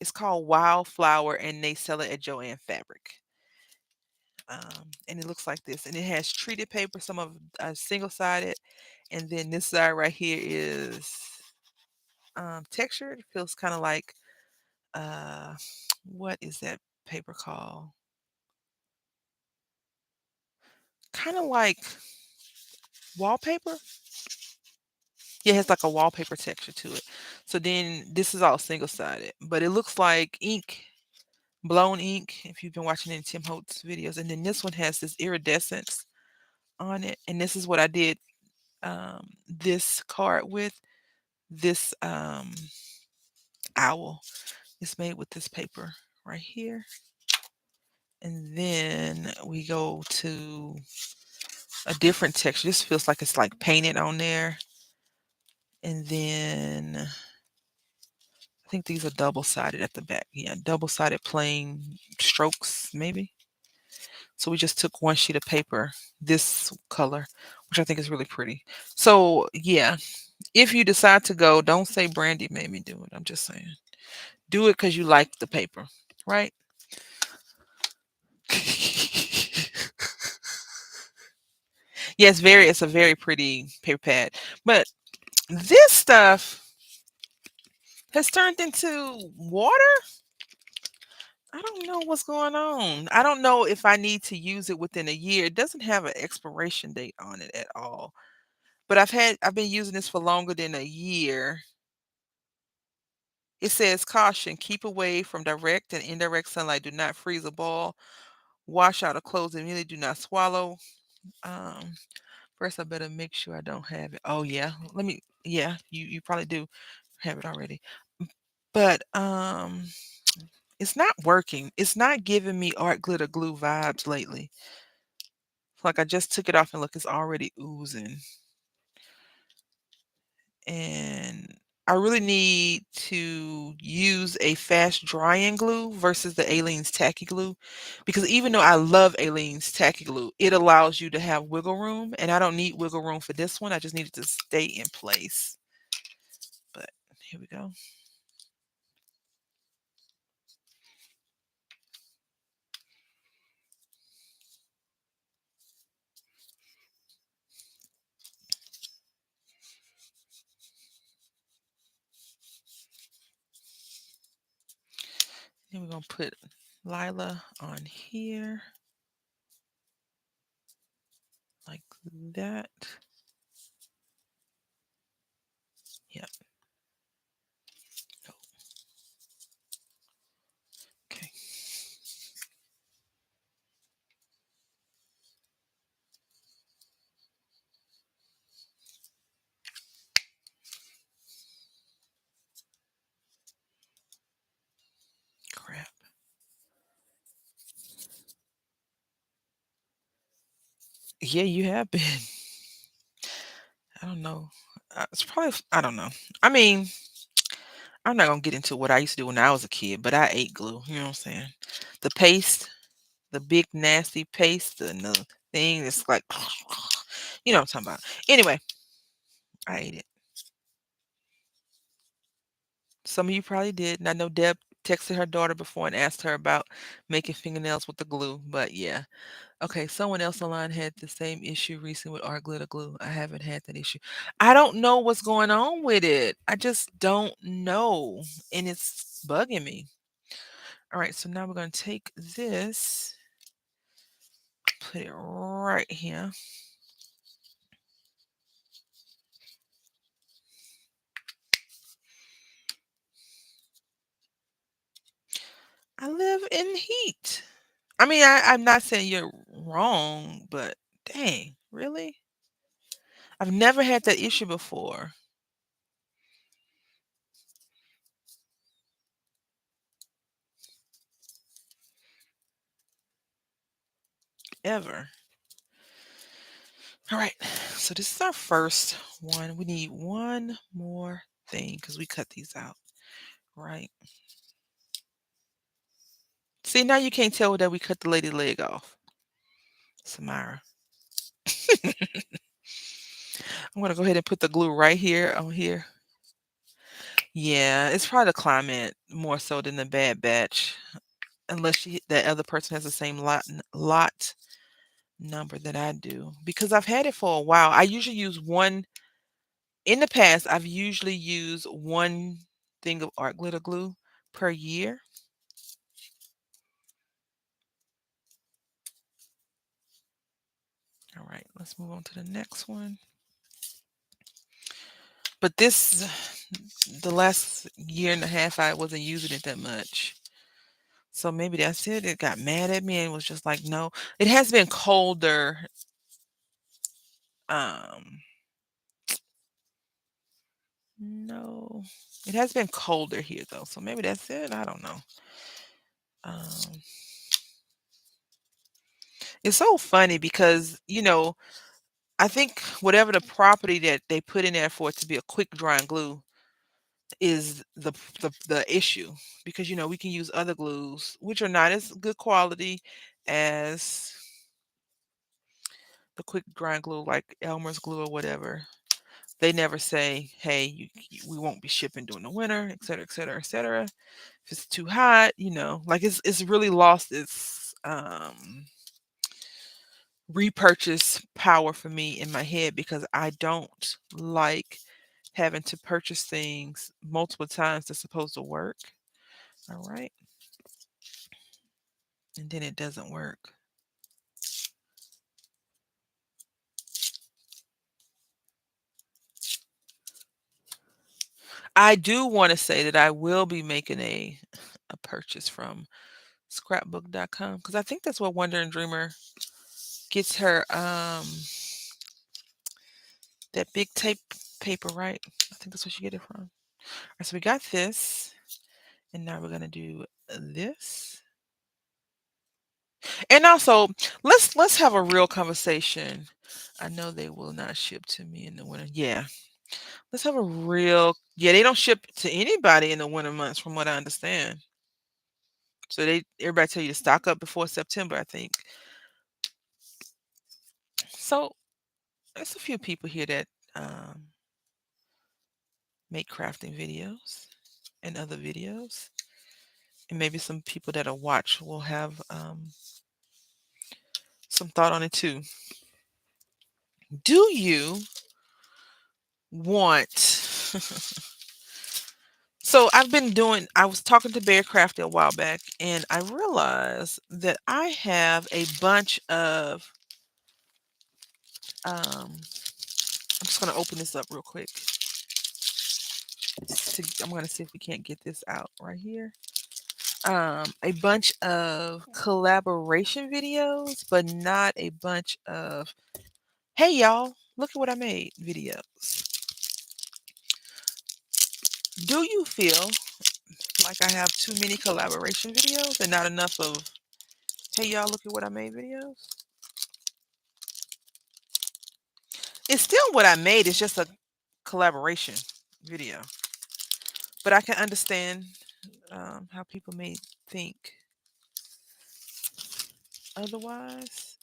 it's called Wildflower, and they sell it at Joann Fabric. And it looks like this, and it has treated paper, some of single sided, and then this side right here is textured. It feels kind of like uh, what is that paper called? Kind of like wallpaper. Yeah, it has like a wallpaper texture to it. So then this is all single sided, but it looks like ink, blown ink. If you've been watching any Tim Holtz videos, and then this one has this iridescence on it, and this is what I did this card with. This owl is made with this paper right here. And then we go to a different texture. This feels like it's like painted on there. And then I think these are double-sided at the back. Yeah, double-sided plain strokes, maybe. So we just took one sheet of paper, this color, which I think is really pretty. So yeah, if you decide to go, don't say Brandy made me do it. I'm just saying. Do it because you like the paper, right? Yes, it's a very pretty paper pad. But this stuff has turned into water. I don't know what's going on. I don't know if I need to use it within a year. It doesn't have an expiration date on it at all. But I've been using this for longer than a year. It says caution, keep away from direct and indirect sunlight. Do not freeze a ball. Wash out of clothes immediately. Do not swallow. Um, First I better make sure I don't have it. Oh yeah. Yeah, you probably do have it already. But it's not working. It's not giving me art glitter glue vibes lately. It's like I just took it off and look, it's already oozing. And I really need to use a fast drying glue versus the Aleene's tacky glue, because even though I love Aleene's tacky glue, it allows you to have wiggle room, and I don't need wiggle room for this one. I just need it to stay in place. But here we go. Then we're gonna put Lila on here like that. Yep. Oh, okay. Crap. Yeah, you have been. I don't know. It's probably, I don't know. I mean, I'm not gonna get into what I used to do when I was a kid, but I ate glue. You know what I'm saying? The paste, the big nasty paste, and the thing that's like, you know what I'm talking about. Anyway, I ate it. Some of you probably did, and I know Deb texted her daughter before and asked her about making fingernails with the glue. But yeah, okay. Someone else online had the same issue recently with art glitter glue. I haven't had that issue. I don't know what's going on with it. I just don't know, and it's bugging me. All right, so now we're going to take this, put it right here. I live in heat. I mean, I'm not saying you're wrong, but dang, really? I've never had that issue before, ever. All right, so this is our first one. We need one more thing because we cut these out, right? See, now you can't tell that we cut the lady leg off, Samara. I'm gonna go ahead and put the glue right here on here. Yeah, it's probably the climate more so than the Bad Batch, unless that other person has the same lot number that I do. Because I've had it for a while. I usually use one. In the past, I've usually used one thing of art glitter glue per year. All right, let's move on to the next one. But this, the last year and a half, I wasn't using it that much. So maybe that's it. It got mad at me and was just like, no. It has been colder. Um, no, it has been colder here though. So maybe that's it. I don't know. Um, it's so funny because, I think whatever the property that they put in there for it to be a quick drying glue is the issue, because we can use other glues which are not as good quality as the quick drying glue like Elmer's glue or whatever. They never say, "Hey, we won't be shipping during the winter, et cetera, et cetera, et cetera. If it's too hot, like it's really lost its repurchase power for me in my head, because I don't like having to purchase things multiple times that's supposed to work. All right. And then it doesn't work. I do want to say that I will be making a purchase from scrapbook.com, because I think that's where Wonder and Dreamer gets her that big tape paper, right? I think that's where she get it from. All right, so we got this. And now we're gonna do this. And also, let's have a real conversation. I know they will not ship to me in the winter. Yeah. Let's have a real yeah, they don't ship to anybody in the winter months from what I understand. So everybody tell you to stock up before September, I think. So there's a few people here that um, make crafting videos and other videos. And maybe some people that'll watch will have some thought on it too. Do you want so I was talking to Bear Crafty a while back and I realized that I have a bunch of I'm just gonna open this up real quick. I'm gonna see if we can't get this out right here. A bunch of collaboration videos, but not a bunch of hey y'all, look at what I made videos. Do you feel like I have too many collaboration videos and not enough of hey y'all, look at what I made videos? It's still what I made, it's just a collaboration video. But I can understand how people may think otherwise.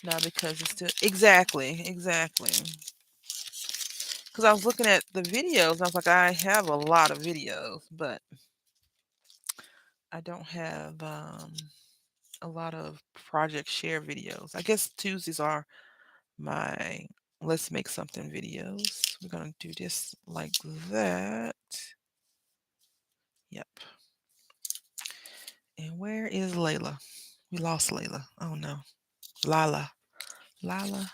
Not because it's still exactly. Because I was looking at the videos, and I was like, I have a lot of videos, but I don't have a lot of project share videos. I guess Tuesdays are my let's make something videos. We're gonna do this like that. Yep. And where is Layla? We lost Layla. Oh no. Lala. Lala.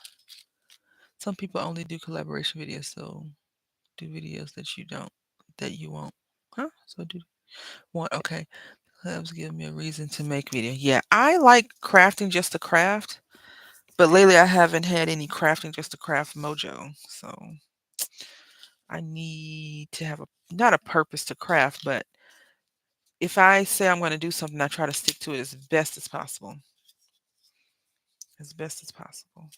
Some people only do collaboration videos, so do videos that you won't. Huh? So do one okay. Helps give me a reason to make video. Yeah, I like crafting just to craft, but lately I haven't had any crafting just to craft mojo. So I need to have a not a purpose to craft, but if I say I'm going to do something, I try to stick to it as best as possible. As best as possible.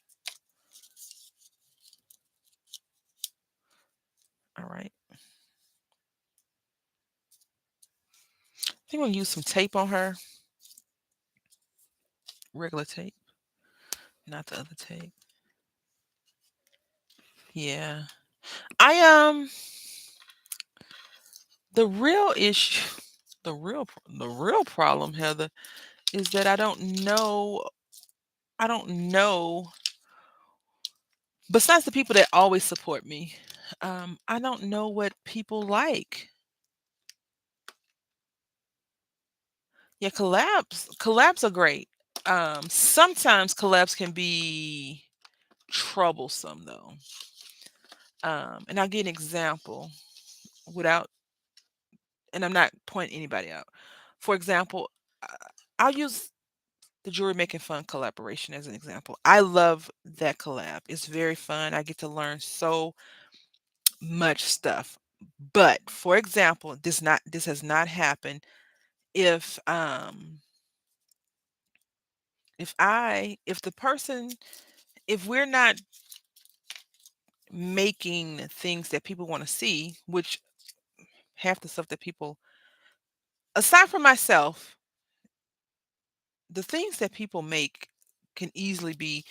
All right. I think I'm going to use some tape on her. Regular tape, not the other tape. Yeah. I the real issue the real problem, Heather, is that I don't know besides the people that always support me, I don't know what people like. Yeah, collabs are great. Sometimes collabs can be troublesome though. And I'll give an example without and I'm not pointing anybody out. For example, uh, I'll use the Jewelry Making Fun collaboration as an example. I love that collab. It's very fun. I get to learn so much stuff. But for example, this has not happened if if the person if we're not making things that people want to see, which half the stuff that people aside from myself, the things that people make can easily be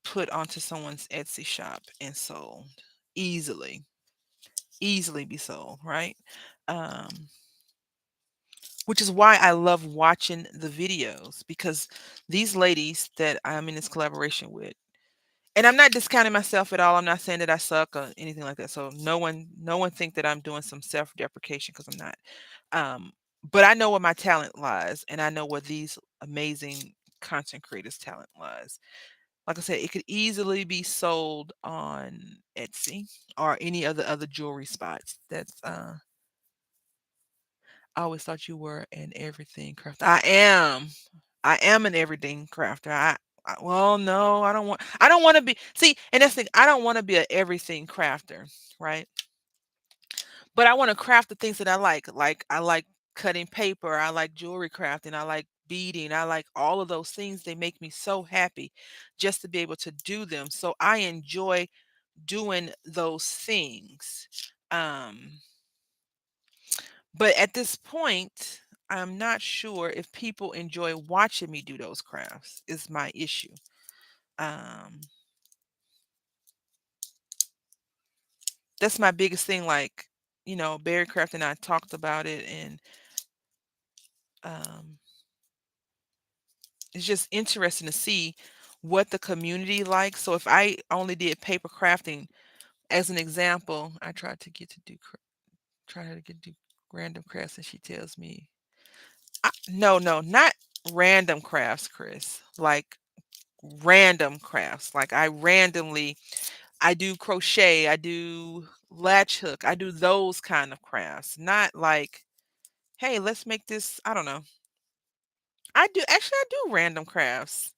put onto someone's Etsy shop and sold easily. Easily be sold, right? Um which is why I love watching the videos because these ladies that I'm in this collaboration with, and I'm not discounting myself at all. I'm not saying that I suck or anything like that. So no one think that I'm doing some self-deprecation because I'm not. Um, but I know where my talent lies, and I know where these amazing content creators' talent lies. Like I said, it could easily be sold on Etsy or any other jewelry spots. I always thought you were an everything crafter. I am. I am an everything crafter. Well, no, I don't want to be see, and that's the thing, I don't want to be an everything crafter, right? but I want to craft the things that I like. Like I like cutting paper, I like jewelry crafting, I like beading, I like all of those things. They make me so happy just to be able to do them. So I enjoy doing those things. Um, but at this point, I'm not sure if people enjoy watching me do those crafts is my issue. Um, that's my biggest thing. Like, Barry Craft and I talked about it, and um, it's just interesting to see what the community likes. So if I only did paper crafting as an example, I tried to get to do try her to get do random crafts, and she tells me, no, no, not random crafts, Chris. Like random crafts. Like I do crochet, I do latch hook, I do those kind of crafts. Not like, hey, let's make this. I don't know. I do random crafts.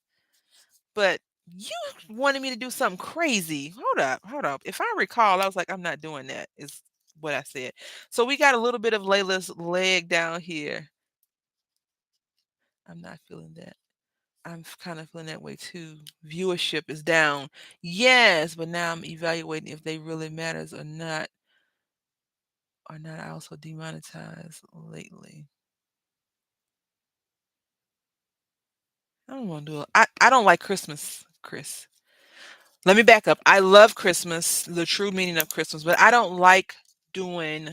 But you wanted me to do something crazy. Hold up, hold up. If I recall, I was like, I'm not doing that, is what I said. So we got a little bit of Layla's leg down here. I'm not feeling that. I'm kind of feeling that way too. Viewership is down. Yes, but now I'm evaluating if they really matters or not. Or not I also demonetized lately. I don't want to do it. I don't like Christmas, Chris. Let me back up. I love Christmas, the true meaning of Christmas, but I don't like doing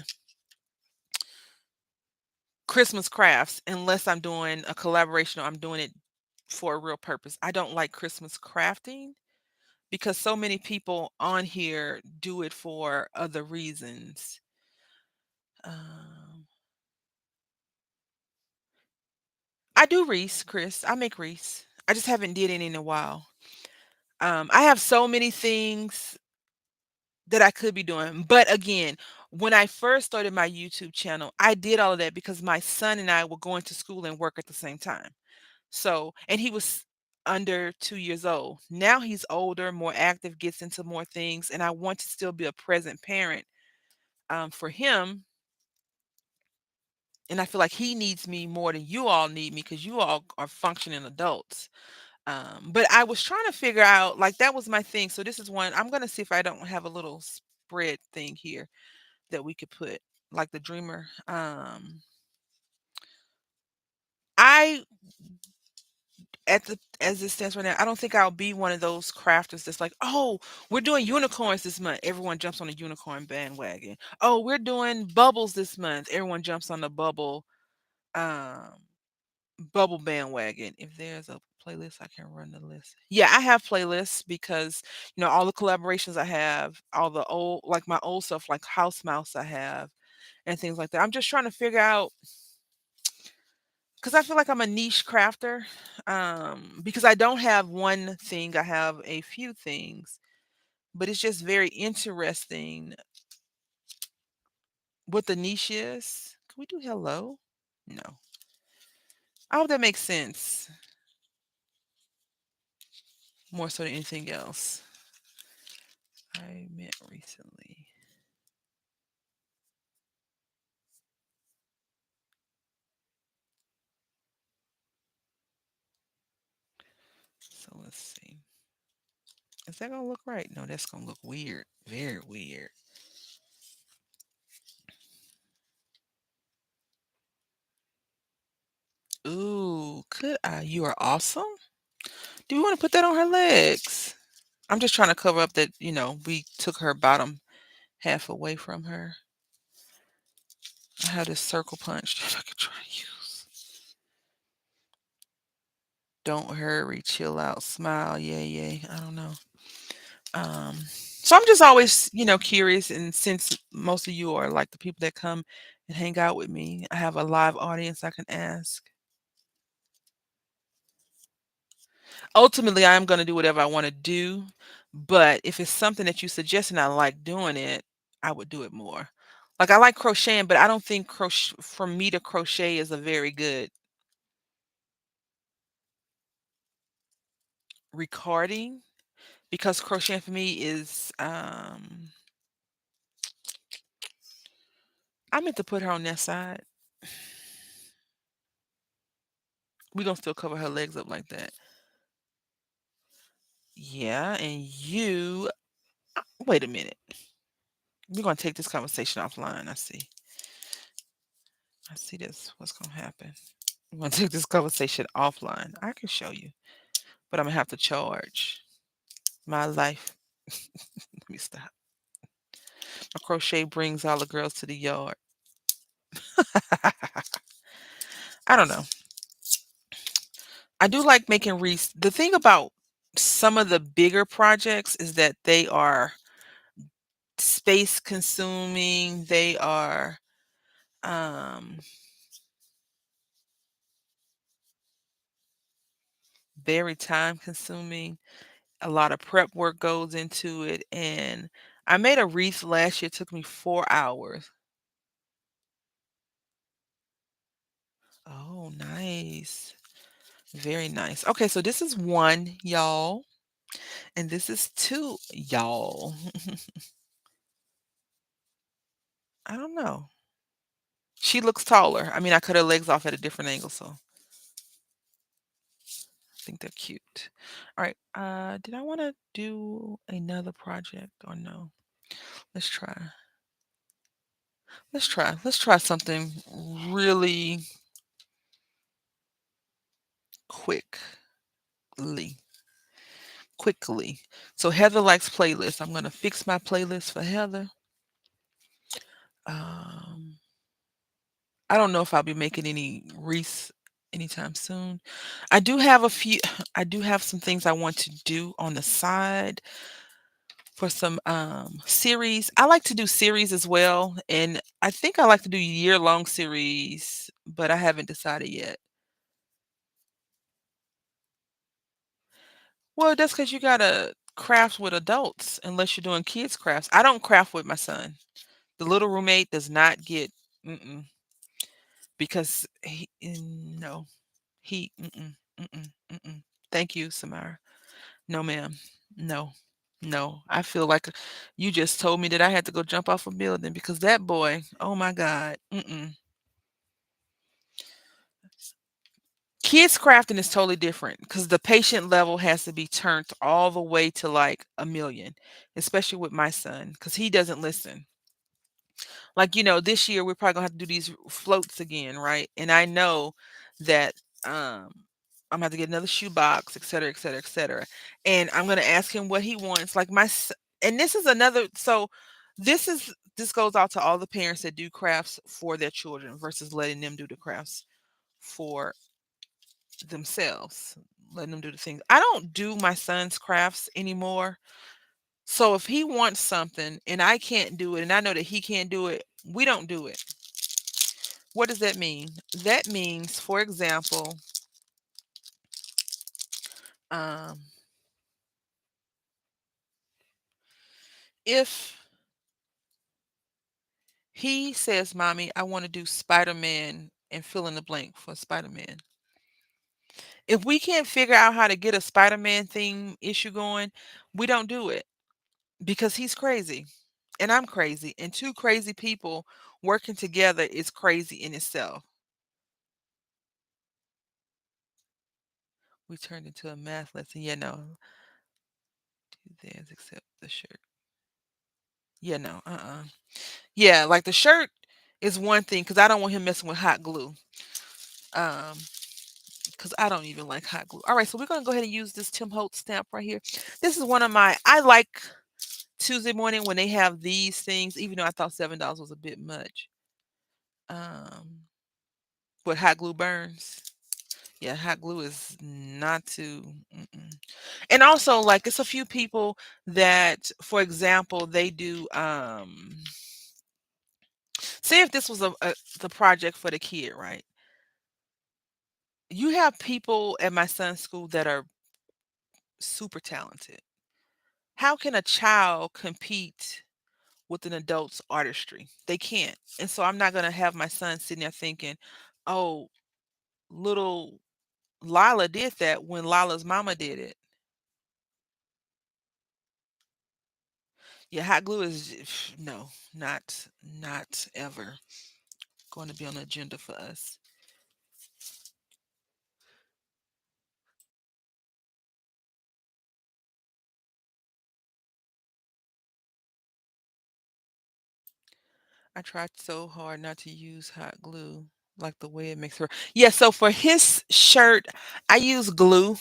Christmas crafts unless I'm doing a collaboration or I'm doing it for a real purpose. I don't like Christmas crafting because so many people on here do it for other reasons. Um, I do wreaths, Chris. I make wreaths. I just haven't did any in a while. I have so many things that I could be doing. But again, when I first started my YouTube channel, I did all of that because my son and I were going to school and work at the same time. So, and he was under 2 years old. Now he's older, more active, gets into more things, and I want to still be a present parent for him. And I feel like he needs me more than you all need me because you all are functioning adults. But I was trying to figure out, like, that was my thing. So this is one I'm gonna see if I don't have a little spread thing here that we could put, like the dreamer. I at the as it stands right now, I don't think I'll be one of those crafters that's like, "Oh, we're doing unicorns this month." Everyone jumps on the unicorn bandwagon. "Oh, we're doing bubbles this month." Everyone jumps on the um bubble bandwagon. If there's a playlist, I can run the list. Yeah, I have playlists because all the collaborations I have, all the old like my old stuff like House Mouse I have and things like that. I'm just trying to figure out because I feel like I'm a niche crafter. Because I don't have one thing, I have a few things, but it's just very interesting what the niche is. Can we do hello? No. I hope that makes sense more so than anything else. I met recently. So let's see. Is that gonna look right? No, that's gonna look weird. Very weird. Ooh, could I? You are awesome. Do we want to put that on her legs? I'm just trying to cover up that, we took her bottom half away from her. I have this circle punch that I could try to use. Don't hurry, chill out, smile, yay, yay. I don't know. So I'm just always, curious. And since most of you are like the people that come and hang out with me, I have a live audience I can ask. Ultimately, I am going to do whatever I want to do. But if it's something that you suggest and I like doing it, I would do it more. Like I like crocheting, but I don't think crochet for me to crochet is a very good recording because crocheting for me is I meant to put her on that side. We gonna still cover her legs up like that. Yeah, and you wait a minute. We're gonna take this conversation offline. I see. I see this. What's gonna happen? We're gonna take this conversation offline. I can show you, but I'm gonna have to charge my life. Let me stop. A crochet brings all the girls to the yard. I don't know. I do like making wreaths. The thing about some of the bigger projects is that they are space consuming. They are um, very time consuming. A lot of prep work goes into it. And I made a wreath last year. It took me 4 hours. Oh, nice. Very nice. Okay, so this is one, y'all, and this is two, y'all. I don't know. She looks taller. I mean, I cut her legs off at a different angle, so I think they're cute. All right. Did I want to do another project or no? Let's try. Let's try something really quickly. Quickly. So Heather likes playlists. I'm gonna fix my playlist for Heather. Um, I don't know if I'll be making any Reese anytime soon. I do have a few. I do have some things I want to do on the side for some series. I like to do series as well, and I think I like to do year-long series, but I haven't decided yet. Well, that's because you gotta craft with adults unless you're doing kids crafts. I don't craft with my son. The little roommate does not get mm-mm, because no, he mm-mm, mm-mm, mm-mm. Thank you, Samara. No, ma'am. No. No. I feel like you just told me that I had to go jump off a building because that boy, oh my God. Mm-mm. Kids crafting is totally different because the patient level has to be turned all the way to like a million, especially with my son because he doesn't listen. Like, this year we're probably gonna have to do these floats again, right? And I know that I'm gonna have to get another shoebox, et cetera, et cetera, et cetera. And I'm gonna ask him what he wants. And this is another. So this goes out to all the parents that do crafts for their children versus letting them do the crafts for themselves, letting them do the things. I don't do my son's crafts anymore. So if he wants something and I can't do it, and I know that he can't do it, we don't do it. What does that mean? That means, for example, um, if he says, "Mommy, I want to do Spider-Man," and fill in the blank for Spider-Man. If we can't figure out how to get a Spider-Man theme issue going, we don't do it because he's crazy and I'm crazy, and two crazy people working together is crazy in itself. We turned into a math lesson. Yeah, no, do theirs except the shirt. Yeah, no, Yeah, like the shirt is one thing because I don't want him messing with hot glue. Um, because I don't even like hot glue. All right, so we're gonna go ahead and use this Tim Holtz stamp right here. This is one of my. I like Tuesday morning when they have these things, even though I thought $7 was a bit much. Um, but hot glue burns. Yeah, hot glue is not too. Mm-mm. And also, like, it's a few people that, for example, they do. Say if this was the project for the kid, right? You have people at my son's school that are super talented. How can a child compete with an adult's artistry? They can't. And so I'm not going to have my son sitting there thinking, oh, little Lila did that when Lila's mama did it. Yeah, hot glue is no, not ever going to be on the agenda for us. I tried so hard not to use hot glue, like the way it makes her. Yeah, so for his shirt, I use glue,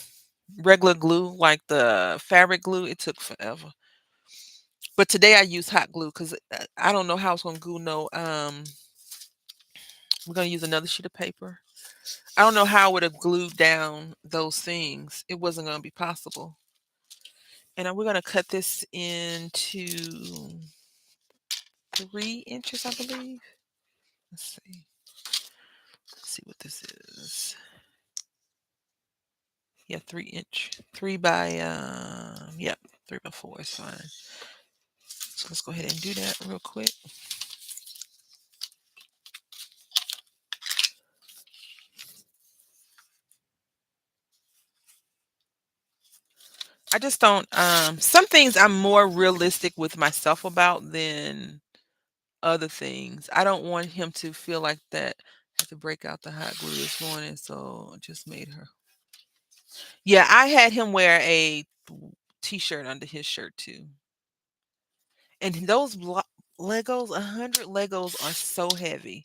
regular glue, like the fabric glue. It took forever. But today I use hot glue because I don't know how it's gonna glue. No, we're gonna use another sheet of paper. I don't know how I would have glued down those things. It wasn't gonna be possible. And we're gonna cut this into 3 inches, I believe. Let's see. Let's see what this is. Yeah, 3 inch. 3 by 4 is fine. So let's go ahead and do that real quick. I just don't some things I'm more realistic with myself about than other things. I don't want him to feel like that. I had to break out the hot glue this morning, so I just made her. Yeah, I had him wear a t-shirt under his shirt too. And those Legos, 100 Legos are so heavy.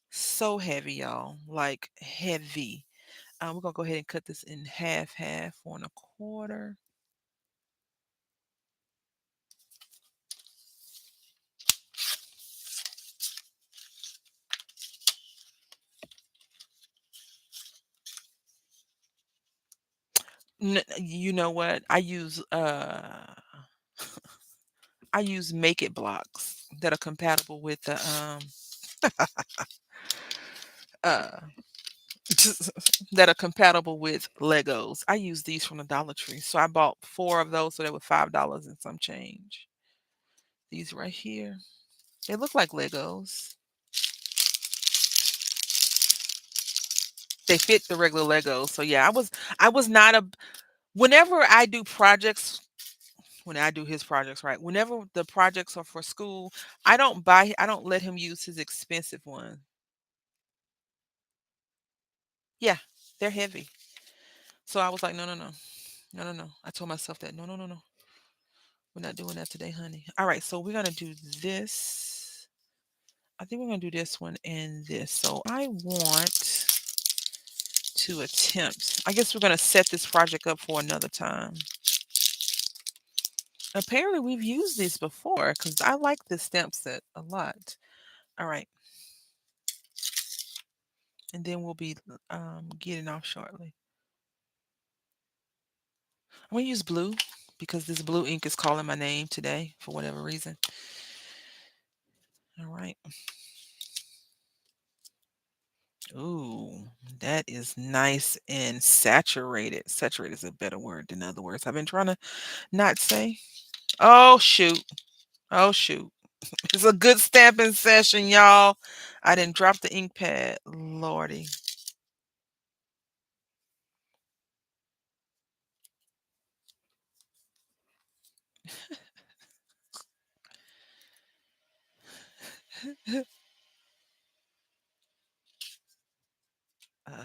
So heavy, y'all. Like heavy. We're gonna go ahead and cut this in half, 1 1/4. You know what? I use Make It blocks that are compatible with the uh that are compatible with Legos. I use these from the Dollar Tree. So I bought 4 of those, so they were $5 and some change. These right here. They look like Legos. They fit the regular Legos. So yeah, I was not a whenever I do projects, when I do his projects, right? Whenever the projects are for school, I don't let him use his expensive one. Yeah, they're heavy. So I was like, no, no, no. No, no, no. I told myself that. No, no, no, no. We're not doing that today, honey. All right, so we're gonna do this. I think we're gonna do this one and this. So I want to attempt. I guess we're gonna set this project up for another time. Apparently, we've used these before because I like this stamp set a lot. All right, and then we'll be getting off shortly. I'm gonna use blue because this blue ink is calling my name today for whatever reason. All right. Ooh, that is nice and saturated. Saturated is a better word than other words I've been trying to not say. Oh shoot. Oh shoot. It's a good stamping session, y'all. I didn't drop the ink pad. Lordy.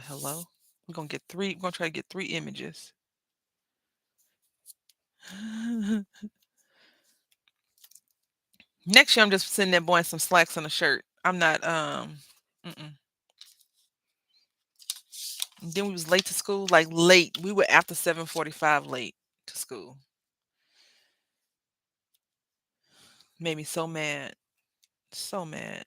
Hello. We're gonna try to get 3 images. Next year I'm just sitting there buying some slacks and a shirt. I'm not mm-mm. And then we was late to school, like late. We were after 7:45 late to school. Made me so mad. So mad.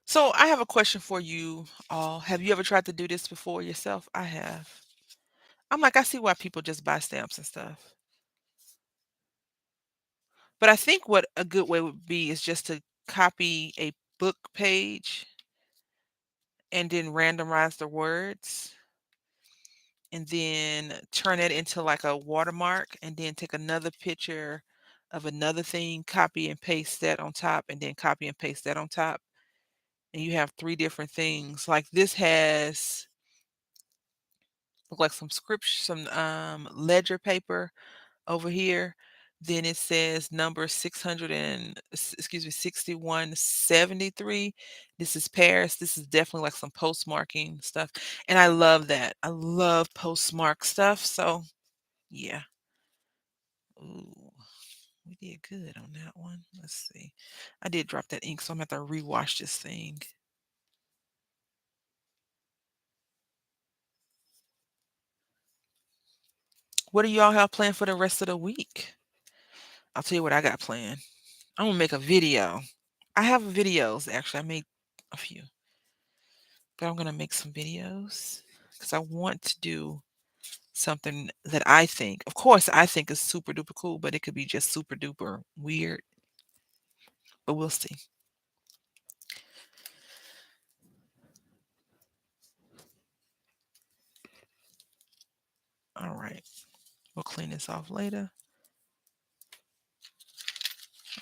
So I have a question for you all. Have you ever tried to do this before yourself? I have. I'm like, I see why people just buy stamps and stuff. But I think what a good way would be is just to copy a book page and then randomize the words and then turn it into like a watermark and then take another picture of another thing, copy and paste that on top, and then copy and paste that on top. And you have 3 different things. Like this has look like some script, some ledger paper over here. Then it says number 600 and excuse me, 6173. This is Paris. This is definitely like some postmarking stuff. And I love that. I love postmark stuff. So yeah. Ooh, we did good on that one. Let's see. I did drop that ink, so I'm gonna have to rewash this thing. What do y'all have planned for the rest of the week? I'll tell you what I got planned. I'm gonna make a video. I have videos actually. I made a few, but I'm gonna make some videos because I want to do something that I think, of course, I think is super duper cool, but it could be just super duper weird. But we'll see. All right, we'll clean this off later.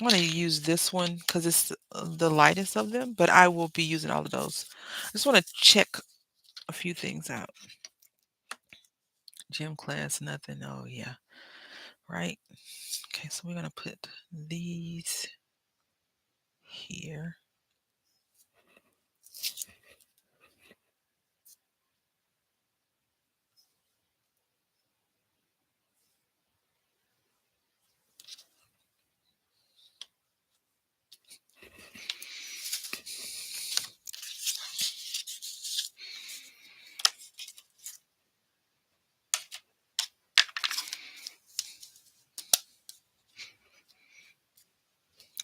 I'm gonna use this one because it's the lightest of them, but I will be using all of those. I just want to check a few things out. Gym class, nothing. Oh yeah, right. Okay, so we're gonna put these here.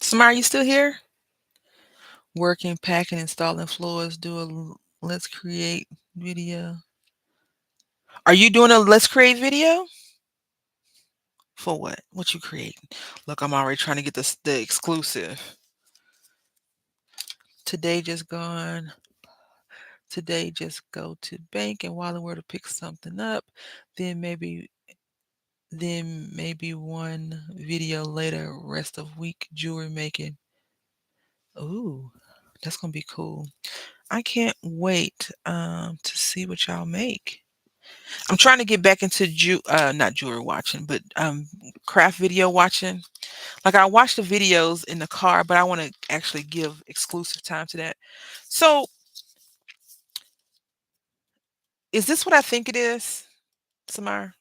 Samara, you still here? Working, packing, installing floors. Let's create video. Are you doing a let's create video? For what? What you creating? Look, I'm already trying to get the exclusive. Today just gone. Today just go to bank and while we're to pick something up. Then maybe one video later, rest of week jewelry making. Ooh, that's gonna be cool. I can't wait to see what y'all make. I'm trying to get back into not jewelry watching, but craft video watching. Like I watch the videos in the car, but I want to actually give exclusive time to that. So, is this what I think it is, Samar?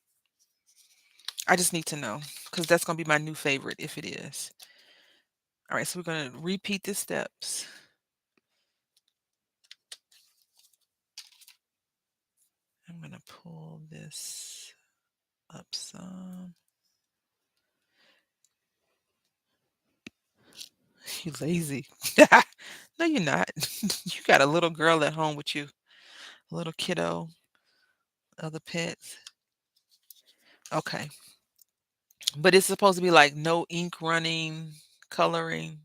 I just need to know because that's going to be my new favorite if it is. All right, so we're going to repeat the steps. I'm going to pull this up some. You lazy. No, you're not. You got a little girl at home with you, a little kiddo, other pets. Okay. But it's supposed to be like no ink running, coloring,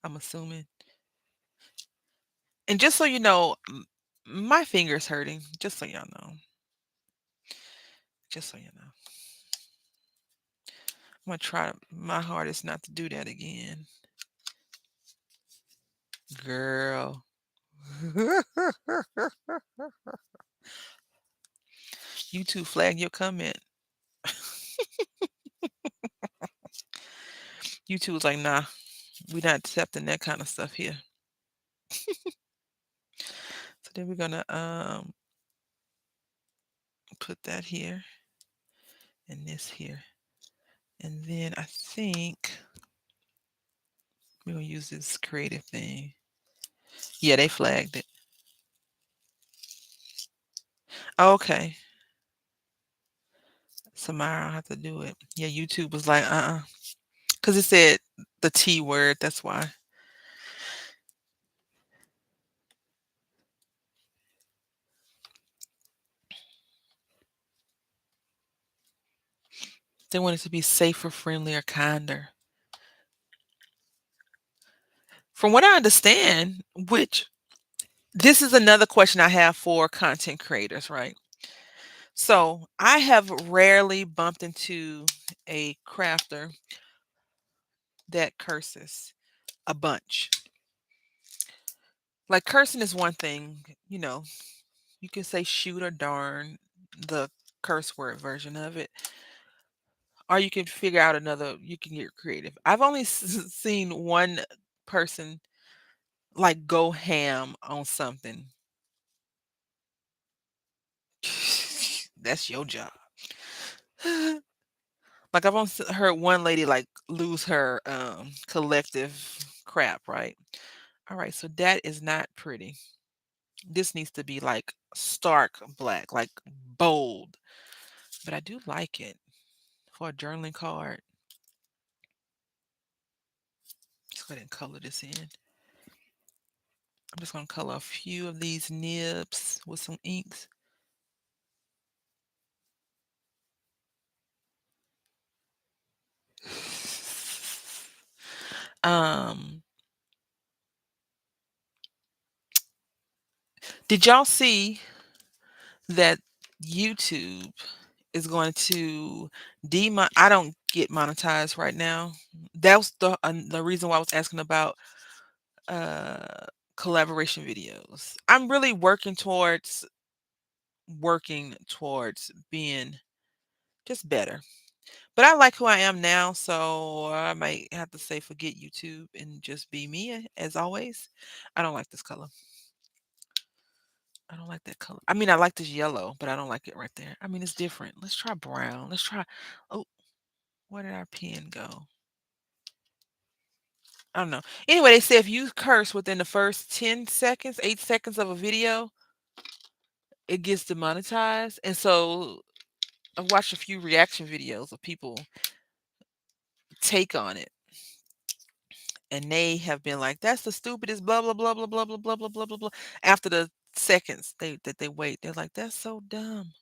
I'm assuming. And just so you know, my finger's hurting, just so y'all know. Just so you know. I'm gonna try my hardest not to do that again. Girl. YouTube flag your comment. YouTube was like, nah, we're not accepting that kind of stuff here. So then we're gonna put that here and this here. And then I think we're gonna use this creative thing. Yeah, they flagged it. Okay. Samara, I'll have to do it. Yeah, YouTube was like, because it said the T word. That's why. They want it to be safer, friendlier, kinder. From what I understand, which this is another question I have for content creators, right? So I have rarely bumped into a crafter that curses a bunch. Like cursing is one thing, you can say shoot or darn, the curse word version of it, or you can figure out another. You can get creative. I've only seen one person like go ham on something. That's your job. Like I've only heard one lady like lose her collective crap, right? All right, so that is not pretty. This needs to be like stark black, like bold. But I do like it for a journaling card. Let's go ahead and color this in. I'm just gonna color a few of these nibs with some inks. Um, did y'all see that YouTube is going to I don't get monetized right now. That was the reason why I was asking about uh collaboration videos. I'm really working towards being just better. But I like who I am now, so I might have to say forget YouTube and just be me as always. I don't like this color. I don't like that color. I mean, I like this yellow, but I don't like it right there. I mean, it's different. Let's try brown. Let's try. Oh, where did our pen go? I don't know. Anyway, they say if you curse within the first 10 seconds, 8 seconds of a video, it gets demonetized. And so I've watched a few reaction videos of people take on it. And they have been like, that's the stupidest blah blah blah blah blah blah blah blah blah blah blah. After the seconds they wait, they're like, that's so dumb.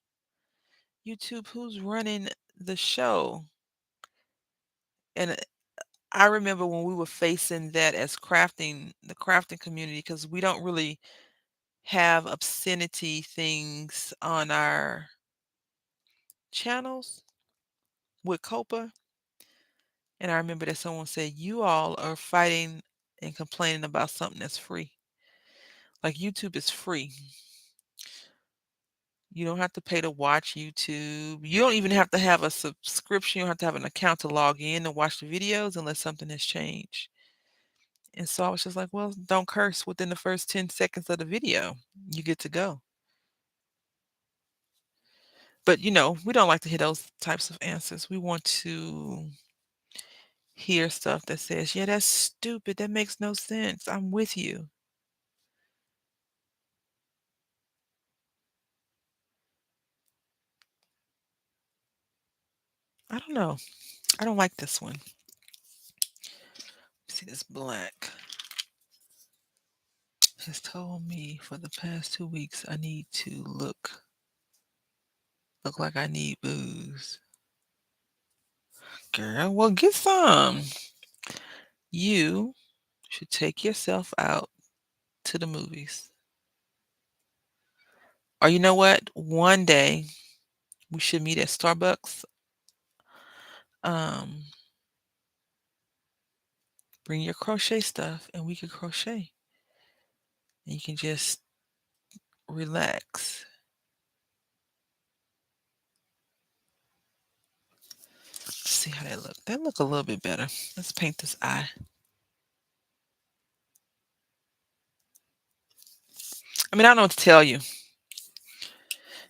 YouTube, who's running the show? And I remember when we were facing that as the crafting community, because we don't really have obscenity things on our channels with Copa. And I remember that someone said, you all are fighting and complaining about something that's free. Like YouTube is free. You don't have to pay to watch YouTube. You don't even have to have a subscription. You don't have to have an account to log in and watch the videos unless something has changed. And so I was just like, well, don't curse within the first 10 seconds of the video. You get to go. But, we don't like to hear those types of answers. We want to hear stuff that says, yeah, that's stupid. That makes no sense. I'm with you. I don't know. I don't like this one. See this black. Has told me for the past 2 weeks I need to look like I need booze. Girl, well, get some. You should take yourself out to the movies. Or you know what? One day we should meet at Starbucks. Um, bring your crochet stuff and we can crochet. And you can just relax. Let's see how that look. That look a little bit better. Let's paint this eye. I mean, I don't know what to tell you.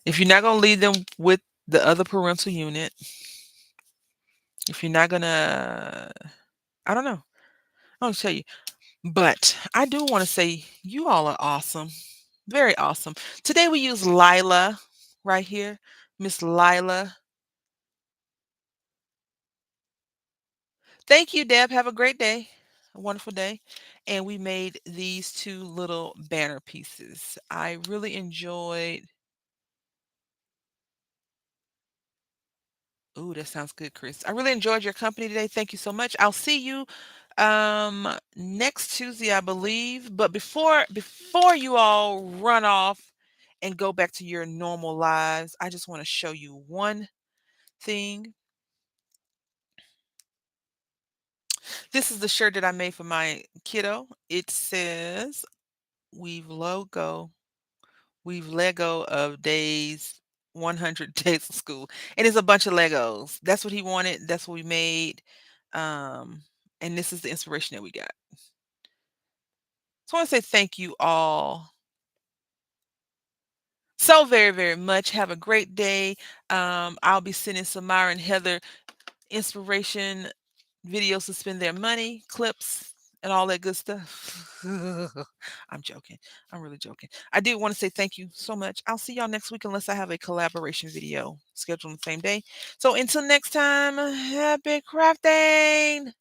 If you're not gonna leave them with the other parental unit, if you're not gonna, I don't know. I don't tell you. But I do want to say you all are awesome. Very awesome. Today we use Lila right here. Miss Lila. Thank you, Deb. Have a great day. A wonderful day. And we made these two little banner pieces. I really enjoyed. Ooh, that sounds good, Chris. I really enjoyed your company today. Thank you so much. I'll see you next Tuesday, I believe. But before you all run off and go back to your normal lives, I just want to show you one thing. This is the shirt that I made for my kiddo. It says we've Lego of days 100 Days of School, and it's a bunch of Legos. That's what he wanted. That's what we made. Um, and this is the inspiration that we got. So I want to say thank you all so very, very much. Have a great day. I'll be sending Samara and Heather inspiration videos to spend their money, clips, and all that good stuff. I'm joking. I'm really joking. I do want to say thank you so much. I'll see y'all next week unless I have a collaboration video scheduled on the same day. So until next time, happy crafting.